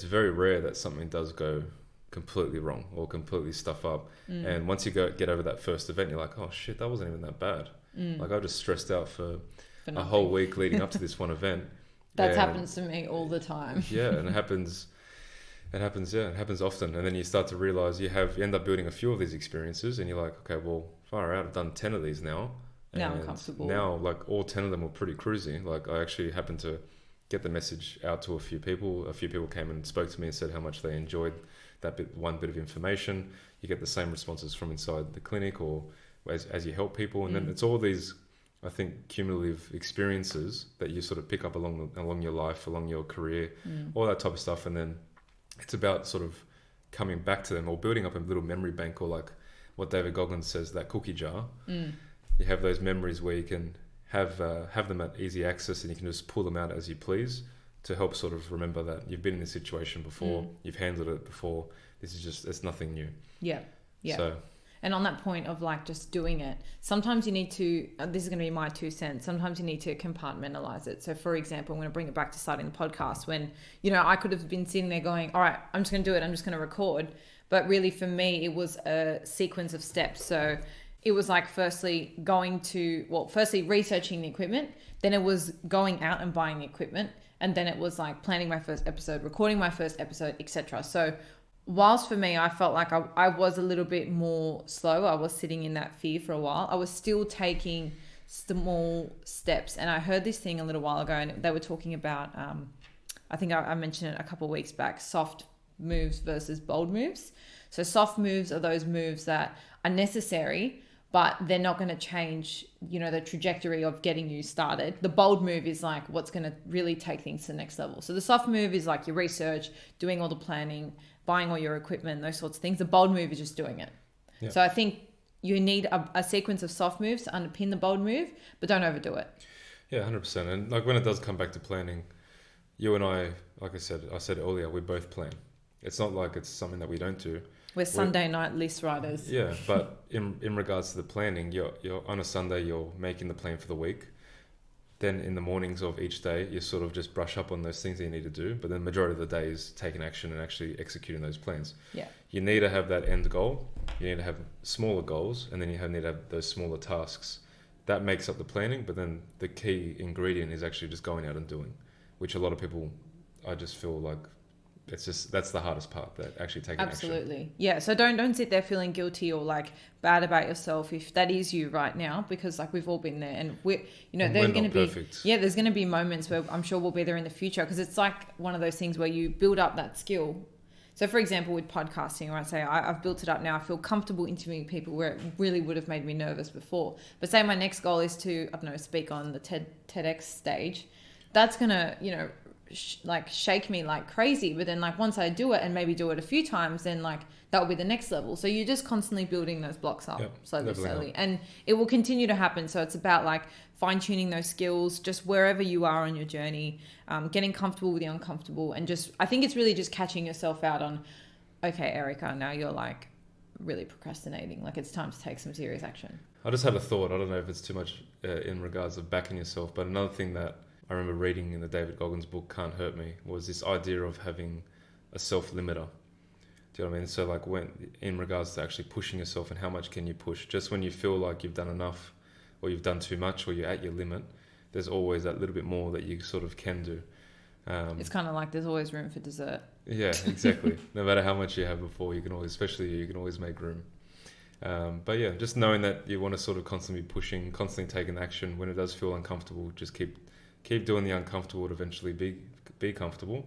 very rare that something does go completely wrong or completely stuff up. And once you get over that first event, you're like, oh shit, that wasn't even that bad. Like I just stressed out for a whole week leading up to this one event. That happens to me all the time. Yeah, and it happens often. And then you start to realize you end up building a few of these experiences, and you're like, okay, well, far out, I've done 10 of these now. Now I'm comfortable. Now, like all 10 of them were pretty cruisy. Like I actually happened to get the message out to a few people. A few people came and spoke to me and said how much they enjoyed one bit of information. You get the same responses from inside the clinic or as you help people. And then it's all these, I think, cumulative experiences that you sort of pick up along your life, along your career, all that type of stuff. And then it's about sort of coming back to them or building up a little memory bank, or like what David Goggins says, that cookie jar. You have those memories where you can have them at easy access, and you can just pull them out as you please to help sort of remember that you've been in this situation before, you've handled it before. It's nothing new. Yeah. So, and on that point of like just doing it, sometimes you need to, this is going to be my 2 cents, sometimes you need to compartmentalize it. So for example, I'm going to bring it back to starting the podcast when, you know, I could have been sitting there going, all right, I'm just going to do it. I'm just going to record. But really for me, it was a sequence of steps. So it was like firstly researching the equipment. Then it was going out and buying the equipment. And then it was like planning my first episode, recording my first episode, etc. So whilst for me, I felt like I was a little bit more slow. I was sitting in that fear for a while. I was still taking small steps. And I heard this thing a little while ago, and they were talking about, I think I mentioned it a couple of weeks back, soft moves versus bold moves. So soft moves are those moves that are necessary, but they're not going to change, the trajectory of getting you started. The bold move is like what's going to really take things to the next level. So the soft move is like your research, doing all the planning, buying all your equipment, those sorts of things. The bold move is just doing it. Yeah. So I think you need a sequence of soft moves to underpin the bold move, but don't overdo it. Yeah, 100%. And like when it does come back to planning, you and I, like I said earlier, we both plan. It's not like it's something that we don't do. We're Sunday night list writers. Yeah, but in regards to the planning, you're on a Sunday, you're making the plan for the week. Then in the mornings of each day, you sort of just brush up on those things that you need to do. But then the majority of the day is taking action and actually executing those plans. Yeah. You need to have that end goal. You need to have smaller goals, and then need to have those smaller tasks. That makes up the planning, but then the key ingredient is actually just going out and doing, which a lot of people, I just feel like that's the hardest part, that actually taking action. Absolutely. Yeah. So don't sit there feeling guilty or like bad about yourself if that is you right now, because like we've all been there, and there's going to be perfect. Yeah, there's going to be moments where I'm sure we'll be there in the future, because it's like one of those things where you build up that skill. So for example, with podcasting, where I say I've built it up now, I feel comfortable interviewing people where it really would have made me nervous before. But say my next goal is to, I don't know, speak on the TEDx stage. That's going to, shake me like crazy. But then like once I do it and maybe do it a few times, then like that will be the next level. So you're just constantly building those blocks up slowly. And it will continue to happen. So it's about like fine tuning those skills, just wherever you are on your journey, getting comfortable with the uncomfortable. And I think it's really just catching yourself out on, okay, Erica, now you're like really procrastinating. Like it's time to take some serious action. I just had a thought. I don't know if it's too much in regards of backing yourself, but another thing that I remember reading in the David Goggins book, Can't Hurt Me, was this idea of having a self-limiter. Do you know what I mean? So like when, in regards to actually pushing yourself and how much can you push, just when you feel like you've done enough or you've done too much or you're at your limit, there's always that little bit more that you sort of can do. It's kind of like there's always room for dessert. Yeah, exactly. No matter how much you have before, you can always make room. But yeah, just knowing that you want to sort of constantly be pushing, constantly taking action. When it does feel uncomfortable, just keep doing the uncomfortable to eventually be comfortable.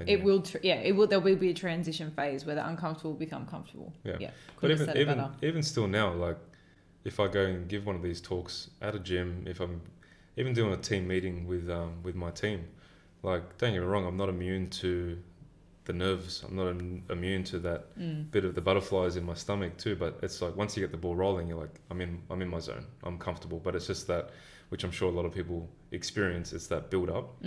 It will there will be a transition phase where the uncomfortable will become comfortable. Yeah. But even still now, like if I go and give one of these talks at a gym, if I'm even doing a team meeting with my team, like don't get me wrong, I'm not immune to the nerves. I'm not immune to that bit of the butterflies in my stomach too. But it's like once you get the ball rolling, you're like, I'm in my zone. I'm comfortable. But it's just that, which I'm sure a lot of people experience, it's that build up.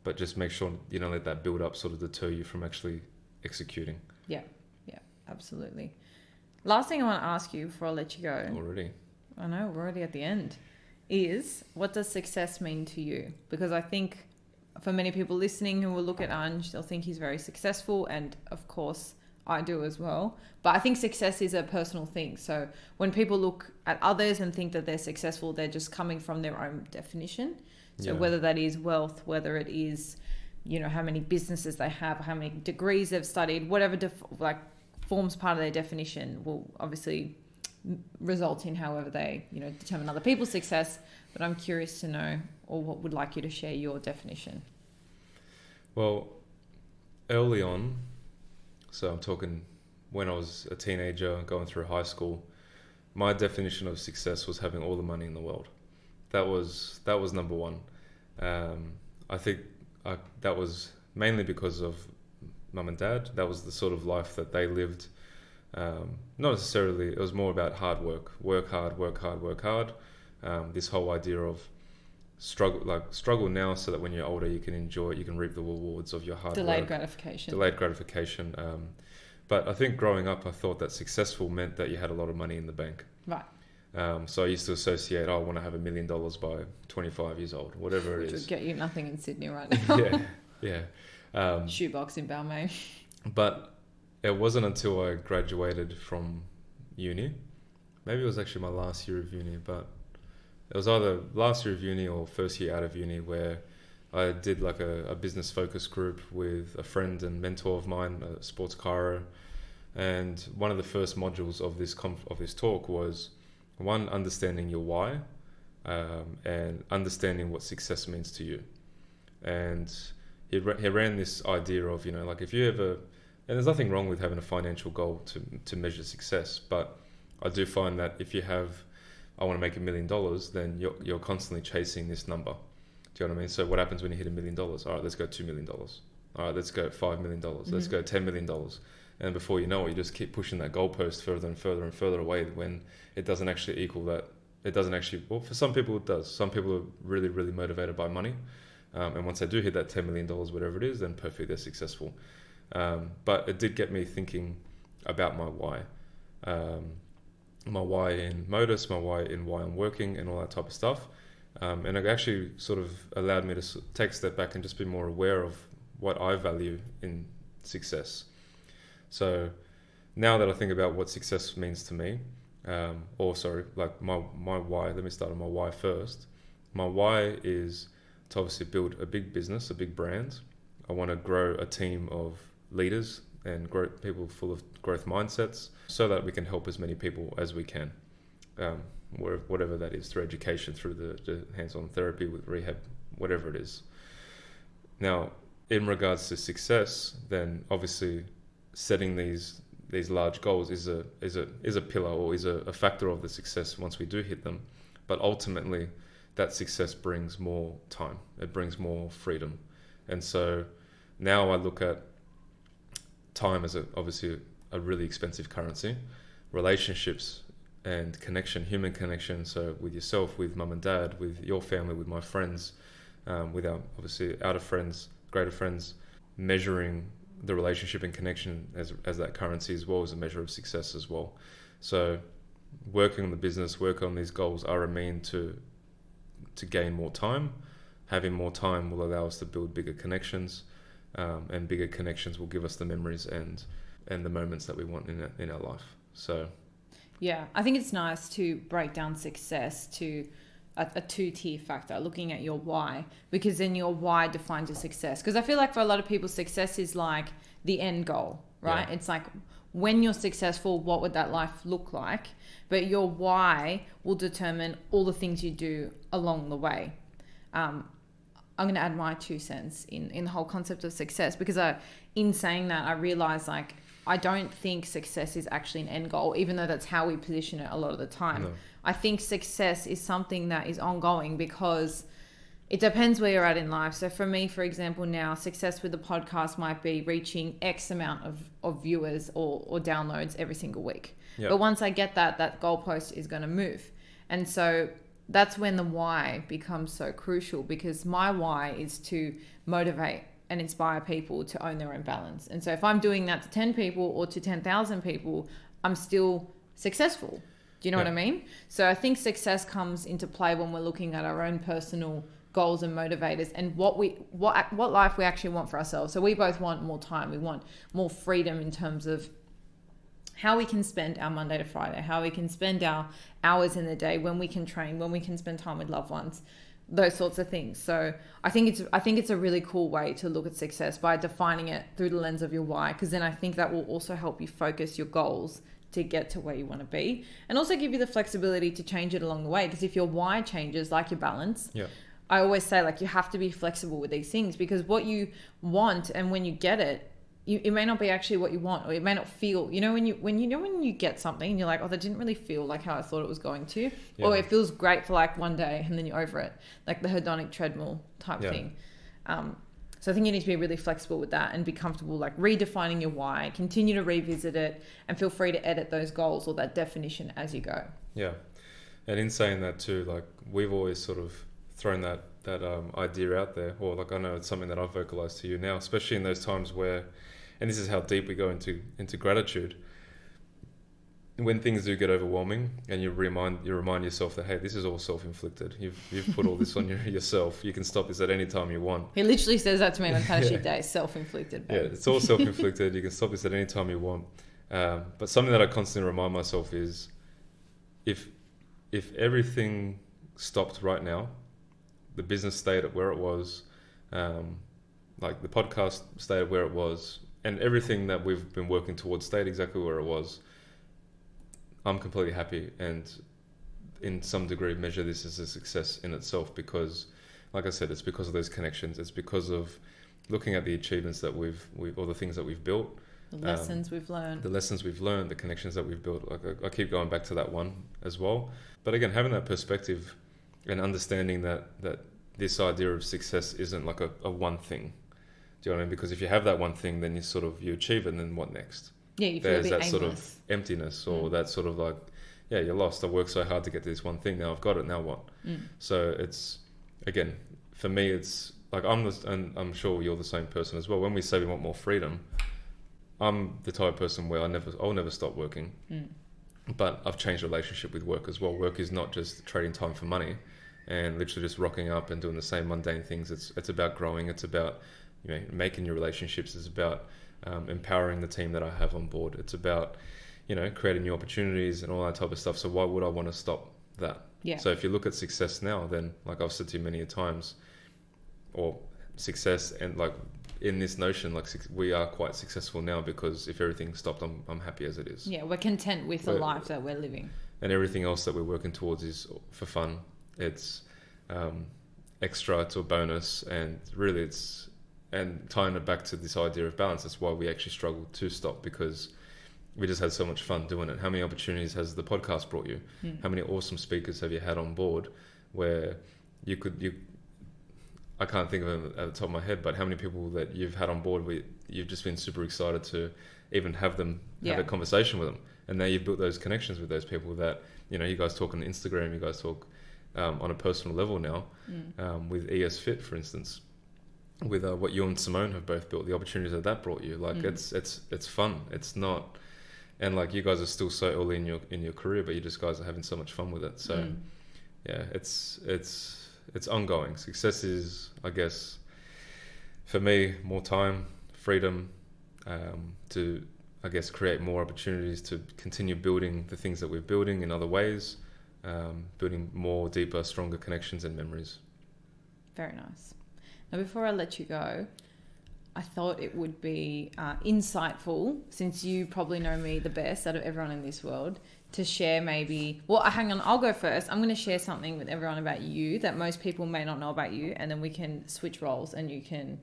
But just make sure you don't let that build up sort of deter you from actually executing. Yeah, absolutely. Last thing I want to ask you before I let you go. Already. I know, we're already at the end. Is what does success mean to you? Because I think for many people listening who will look at Ange, they'll think he's very successful, and of course I do as well. But I think success is a personal thing. So when people look at others and think that they're successful, they're just coming from their own definition. So whether that is wealth, whether it is, how many businesses they have, how many degrees they've studied, whatever forms part of their definition will obviously result in however they, determine other people's success. But I'm curious to know, or what would like you to share your definition. Well, early on, so I'm talking when I was a teenager going through high school, my definition of success was having all the money in the world. That was number one. I think that was mainly because of mum and dad. That was the sort of life that they lived. Not necessarily, it was more about hard work. Work hard. This whole idea of struggle now so that when you're older you can enjoy it, you can reap the rewards of your hard work. Delayed gratification. But I think growing up I thought that successful meant that you had a lot of money in the bank. Right. So I used to associate, I want to have $1 million by 25 years old, whatever it is. Which would get you nothing in Sydney right now. Yeah. Shoebox in Balmain. But it wasn't until I graduated from uni, maybe it was actually my last year of uni, but it was either last year of uni or first year out of uni, where I did like a business focus group with a friend and mentor of mine, a sports chiro. And one of the first modules of this talk was one, understanding your why, and understanding what success means to you. And he ran this idea of, like if you ever And there's nothing wrong with having a financial goal to measure success, but I do find that if you have, I want to make $1 million, then you're constantly chasing this number. Do you know what I mean? So what happens when you hit $1 million? All right, let's go $2 million. All right, let's go $5 million. Let's go $10 million. And before you know it, you just keep pushing that goalpost further and further and further away when it doesn't actually equal that. It doesn't actually, well, for some people it does. Some people are really, really motivated by money. And once they do hit that $10 million, whatever it is, then perfectly, they're successful. But it did get me thinking about my why. My why in Modus, my why in why I'm working and all that type of stuff. And it actually sort of allowed me to take a step back and just be more aware of what I value in success. So now that I think about what success means to me, like my why, let me start on my why first. My why is to obviously build a big business, a big brand. I want to grow a team of leaders and people full of growth mindsets so that we can help as many people as we can, whatever that is, through education, through the hands-on therapy, with rehab, whatever it is. Now, in regards to success, then obviously setting these large goals is a pillar, or is a factor of the success once we do hit them. But ultimately, that success brings more time. It brings more freedom. And so now I look at time as obviously a really expensive currency. Relationships and connection, human connection, so with yourself, with mum and dad, with your family, with my friends, with our obviously outer friends, greater friends, measuring the relationship and connection as that currency as well as a measure of success as well. So working on the business, working on these goals are a mean to gain more time. Having more time will allow us to build bigger connections, and bigger connections will give us the memories and the moments that we want in our life. So yeah, I think it's nice to break down success to a two-tier factor, looking at your why, because then your why defines your success. Because I feel like for a lot of people, success is like the end goal, right? Yeah. It's like, when you're successful, what would that life look like? But your why will determine all the things you do along the way. I'm going to add my 2 cents in the whole concept of success, because in saying that, I realize, like, I don't think success is actually an end goal, even though that's how we position it a lot of the time. No. I think success is something that is ongoing, because it depends where you're at in life. So for me, for example, now success with the podcast might be reaching X amount of viewers or downloads every single week. Yep. But once I get that goalpost is going to move. And so that's when the why becomes so crucial, because my why is to motivate and inspire people to own their own balance. And so if I'm doing that to 10 people or to 10,000 people, I'm still successful. Do you know what I mean? So I think success comes into play when we're looking at our own personal goals and motivators, and what life we actually want for ourselves. So we both want more time. We want more freedom in terms of how we can spend our Monday to Friday, how we can spend our hours in the day, when we can train, when we can spend time with loved ones, those sorts of things. So I think it's a really cool way to look at success, by defining it through the lens of your why, because then I think that will also help you focus your goals to get to where you want to be, and also give you the flexibility to change it along the way. Because if your why changes, like your balance, I always say, like, you have to be flexible with these things, because what you want, and when you get it, it may not be actually what you want, or it may not feel, when you get something and you're like, oh, that didn't really feel like how I thought it was going to, or it feels great for like one day and then you're over it, like the hedonic treadmill type thing. So I think you need to be really flexible with that and be comfortable, like, redefining your why, continue to revisit it, and feel free to edit those goals or that definition as you go. Yeah. And in saying that too, like, we've always sort of thrown that idea out there, or like, I know it's something that I've vocalized to you now, especially in those times where, and this is how deep we go into gratitude, when things do get overwhelming, and you remind yourself that, hey, this is all self-inflicted. You've put all this on yourself. You can stop this at any time you want. He literally says that to me on Tashi Day, self-inflicted. Babe. Yeah, it's all self-inflicted. You can stop this at any time you want. But something that I constantly remind myself is, if everything stopped right now, the business stayed at where it was, like the podcast stayed where it was, and everything that we've been working towards stayed exactly where it was, I'm completely happy, and in some degree measure this as a success in itself, because, like I said, it's because of those connections. It's because of looking at the achievements that we've or the things that we've built, The lessons we've learned. The connections that we've built. Like I keep going back to that one as well. But again, having that perspective and understanding that this idea of success isn't like a one thing. Do you know what I mean? Because if you have that one thing, then you achieve it, and then what next? Yeah, you feel There's a bit that aimless. sort of emptiness, or that sort of like, yeah, you're lost. I worked so hard to get to this one thing. Now I've got it. Now what? So it's, again, for me, it's like and I'm sure you're the same person as well. When we say we want more freedom, I'm the type of person where I'll never stop working. But I've changed relationship with work as well. Work is not just trading time for money and literally just rocking up and doing the same mundane things. It's about growing. It's about, you know, making new relationships. It's about empowering the team that I have on board. It's about, you know, creating new opportunities and all that type of stuff. So why would I want to stop that? Yeah. So if you look at success now, then like I've said to you many a times, or success and like in this notion, like we are quite successful now because if everything stopped, I'm happy as it is. Yeah, we're content with the life that we're living. And everything else that we're working towards is for fun. It's extra, it's a bonus, and really and tying it back to this idea of balance, that's why we actually struggle to stop, because we just had so much fun doing it. How many opportunities has the podcast brought you? How many awesome speakers have you had on board where I can't think of them at the top of my head, but how many people that you've had on board where you've just been super excited to even have a conversation with them. And now you've built those connections with those people that, you know, you guys talk on Instagram, you guys talk on a personal level now, with ES Fit, for instance, with what you and Simone have both built, the opportunities that brought you. Like it's fun. It's not, and like you guys are still so early in your career, but you just guys are having so much fun with it. So yeah, it's ongoing. Success is, I guess, for me, more time, freedom, to, I guess, create more opportunities to continue building the things that we're building in other ways, building more, deeper, stronger connections and memories. Very nice. Now, before I let you go, I thought it would be insightful, since you probably know me the best out of everyone in this world, to share maybe... Well, hang on, I'll go first. I'm going to share something with everyone about you that most people may not know about you, and then we can switch roles and you can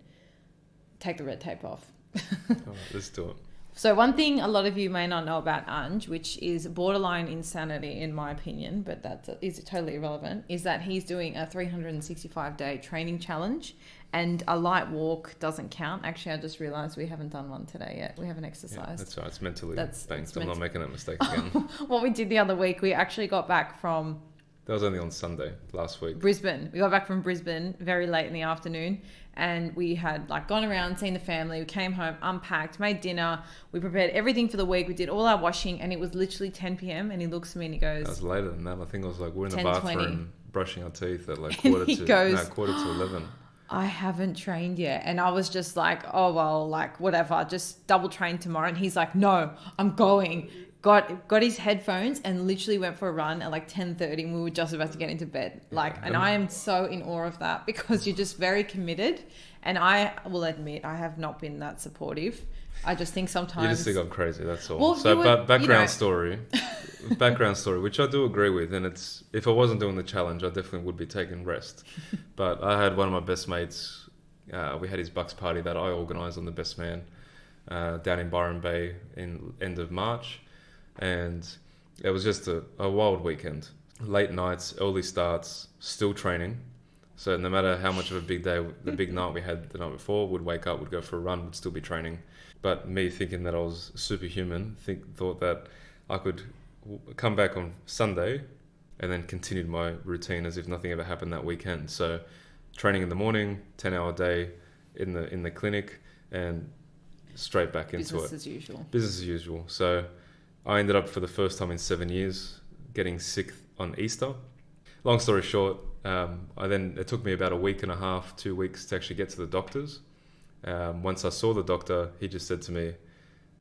take the red tape off. All right, let's do it. So one thing a lot of you may not know about Ange, which is borderline insanity in my opinion, but that is totally irrelevant, is that he's doing a 365-day training challenge, and a light walk doesn't count. Actually, I just realised we haven't done one today yet. We haven't exercised. Yeah, that's right. It's mentally banked. I'm not making that mistake again. What we did the other week, we actually got back from... That was only on Sunday last week. Brisbane. We got back from Brisbane very late in the afternoon, and we had like gone around, seen the family. We came home, unpacked, made dinner. We prepared everything for the week. We did all our washing, and it was literally 10 p.m. And he looks at me and he goes... That was later than that. I think I was like, we're in the 10:20. bathroom brushing our teeth at like quarter to 11. I haven't trained yet. And I was just like, oh, well, like whatever, just double train tomorrow. And he's like, no, I'm going. Got his headphones and literally went for a run at like 10:30, and we were just about to get into bed. And I am so in awe of that, because you're just very committed. And I will admit, I have not been that supportive. I just think sometimes... You just think I'm crazy, that's all. Well, so background story, which I do agree with. And it's, if I wasn't doing the challenge, I definitely would be taking rest. But I had one of my best mates, we had his Bucks party that I organised on the Best Man down in Byron Bay in end of March. And it was just a wild weekend. Late nights, early starts, still training. So no matter how much of a big day, the big night we had the night before, would wake up, would go for a run, would still be training. But me thinking that I was superhuman, thought that I could come back on Sunday and then continued my routine as if nothing ever happened that weekend. So training in the morning, 10-hour day in the clinic, and straight back into it. Business as usual. So I ended up, for the first time in 7 years, getting sick on Easter. Long story short, it took me about a week and a half, 2 weeks to actually get to the doctors. Once I saw the doctor, he just said to me,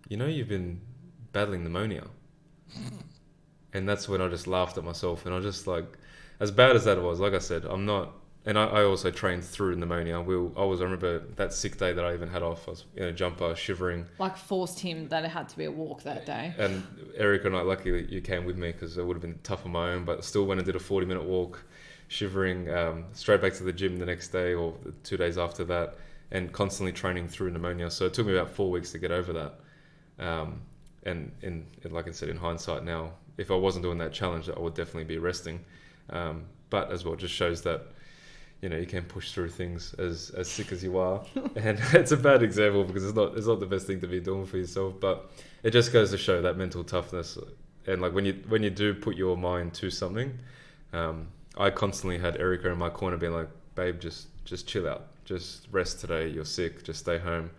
you know, you've been battling pneumonia. And that's when I just laughed at myself. And I was just like, as bad as that was, like I said, I'm not... And I also trained through pneumonia. I remember that sick day that I even had off. I was in a jumper, shivering. Like forced him that it had to be a walk that day. And Eric and I, luckily you came with me, because it would have been tough on my own. But still went and did a 40-minute walk, shivering, straight back to the gym the next day or 2 days after that, and constantly training through pneumonia. So it took me about 4 weeks to get over that. And like I said, in hindsight now, if I wasn't doing that challenge, I would definitely be resting. But as well, just shows that, you can push through things as sick as you are. And it's a bad example because it's not the best thing to be doing for yourself, but it just goes to show that mental toughness. And like when you do put your mind to something, I constantly had Erica in my corner being like, babe, just chill out, just rest today, you're sick, just stay home.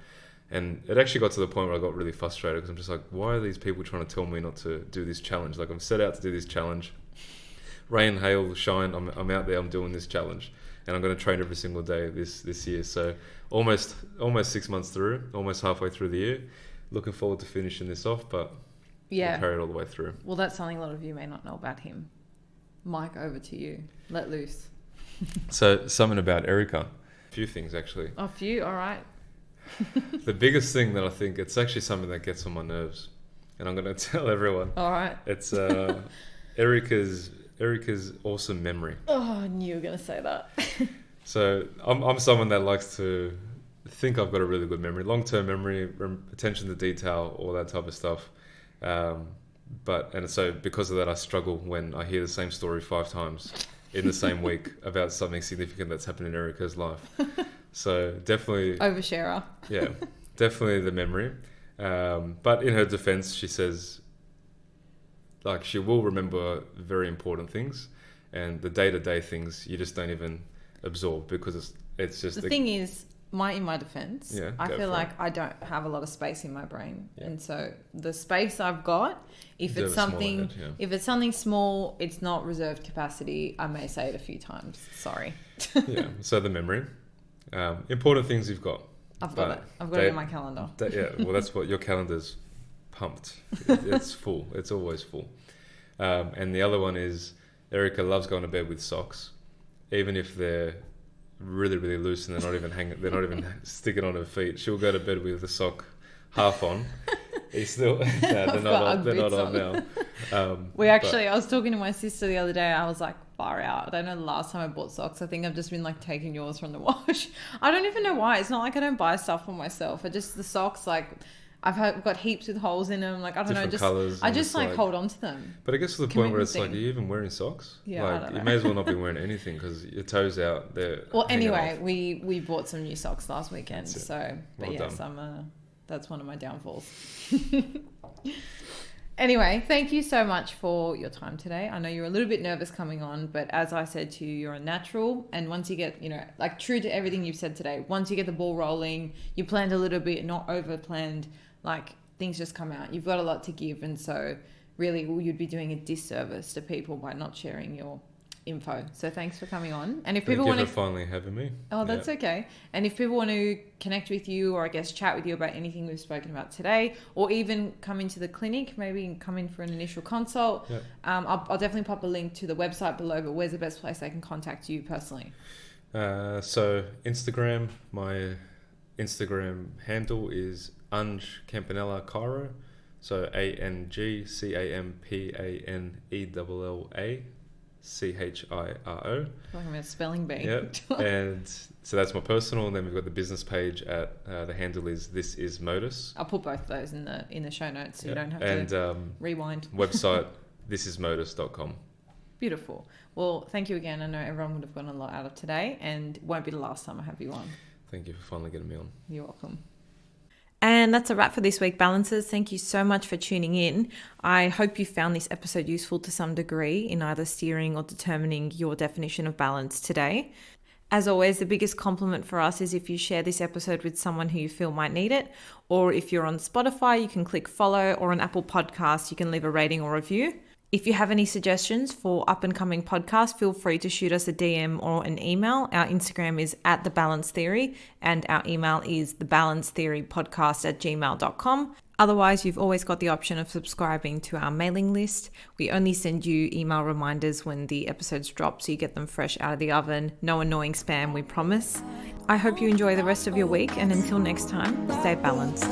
And it actually got to the point where I got really frustrated because I'm just like, why are these people trying to tell me not to do this challenge? Like, I'm set out to do this challenge. Rain, hail, shine, I'm out there, I'm doing this challenge. And I'm going to train every single day this year. So almost 6 months through, almost halfway through the year. Looking forward to finishing this off, but we'll carry it all the way through. Well, that's something a lot of you may not know about him. Mike, over to you. Let loose. So something about Erica. A few things, actually. A few? All right. The biggest thing that I think, it's actually something that gets on my nerves. And I'm going to tell everyone. All right. It's Erica's awesome memory. Oh, I knew you were going to say that. So I'm someone that likes to think I've got a really good memory, long-term memory, attention to detail, all that type of stuff. So because of that, I struggle when I hear the same story 5 times in the same week about something significant that's happened in Erica's life. So definitely oversharer. Yeah, definitely the memory. But in her defense, she says, like, she will remember very important things, and the day-to-day things you just don't even absorb because it's just the thing is, in my defense, Yeah, I go feel for like it. I don't have a lot of space in my brain, Yeah. and so the space I've got, if Do it's have a smaller something, head, yeah. if it's something small, it's not reserved capacity. I may say it a few times. Sorry. Yeah, so the memory. Important things you've got. I've got it. I've got it in my calendar. Well, that's what your calendar's pumped. It's full. It's always full. And the other one is Erica loves going to bed with socks, even if they're really, really loose and they're not even sticking on her feet. She'll go to bed with the sock half on. He's still they're not on now. I was talking to my sister the other day. I was like, far out. I don't know the last time I bought socks. I think I've just been like taking yours from the wash. I don't even know why. It's not like I don't buy stuff for myself. The socks, like I've got heaps with holes in them. Like, I don't know, I just like hold on to them. But it gets to the point where it's like, are you even wearing socks? Yeah, like, I don't know. You may as well not be wearing anything because your toes out there. Well, anyway, we bought some new socks last weekend. That's it. So, but Well yes, done. that's one of my downfalls. Anyway, thank you so much for your time today. I know you're a little bit nervous coming on, but as I said to you, you're a natural. And once you get, like true to everything you've said today, once you get the ball rolling, you planned a little bit, not over planned, like things just come out. You've got a lot to give. And so really you'd be doing a disservice to people by not sharing your info. So thanks for coming on. And if people want to finally having me. Oh, that's okay. And if people want to connect with you or I guess chat with you about anything we've spoken about today, or even come into the clinic, maybe come in for an initial consult, I'll definitely pop a link to the website below, but where's the best place they can contact you personally? So Instagram, my Instagram handle is Campanella Chiro. So ANGCAMPANELLA. CHIRO. Like I'm a spelling bee. Yep. And so that's my personal, and then we've got the business page at the handle is This Is Modus. I'll put both of those in the show notes so you don't have and, to rewind. Website thisismodus.com. Beautiful. Well, thank you again. I know everyone would have gotten a lot out of today, and it won't be the last time I have you on. Thank you for finally getting me on. You're welcome. And that's a wrap for this week, Balancers. Thank you so much for tuning in. I hope you found this episode useful to some degree in either steering or determining your definition of balance today. As always, the biggest compliment for us is if you share this episode with someone who you feel might need it, or if you're on Spotify, you can click follow, or on Apple Podcasts, you can leave a rating or review. If you have any suggestions for up and coming podcasts, feel free to shoot us a DM or an email. Our Instagram is @thebalancetheory and our email is thebalancetheorypodcast@gmail.com. Otherwise, you've always got the option of subscribing to our mailing list. We only send you email reminders when the episodes drop, so you get them fresh out of the oven. No annoying spam, we promise. I hope you enjoy the rest of your week, and until next time, stay balanced.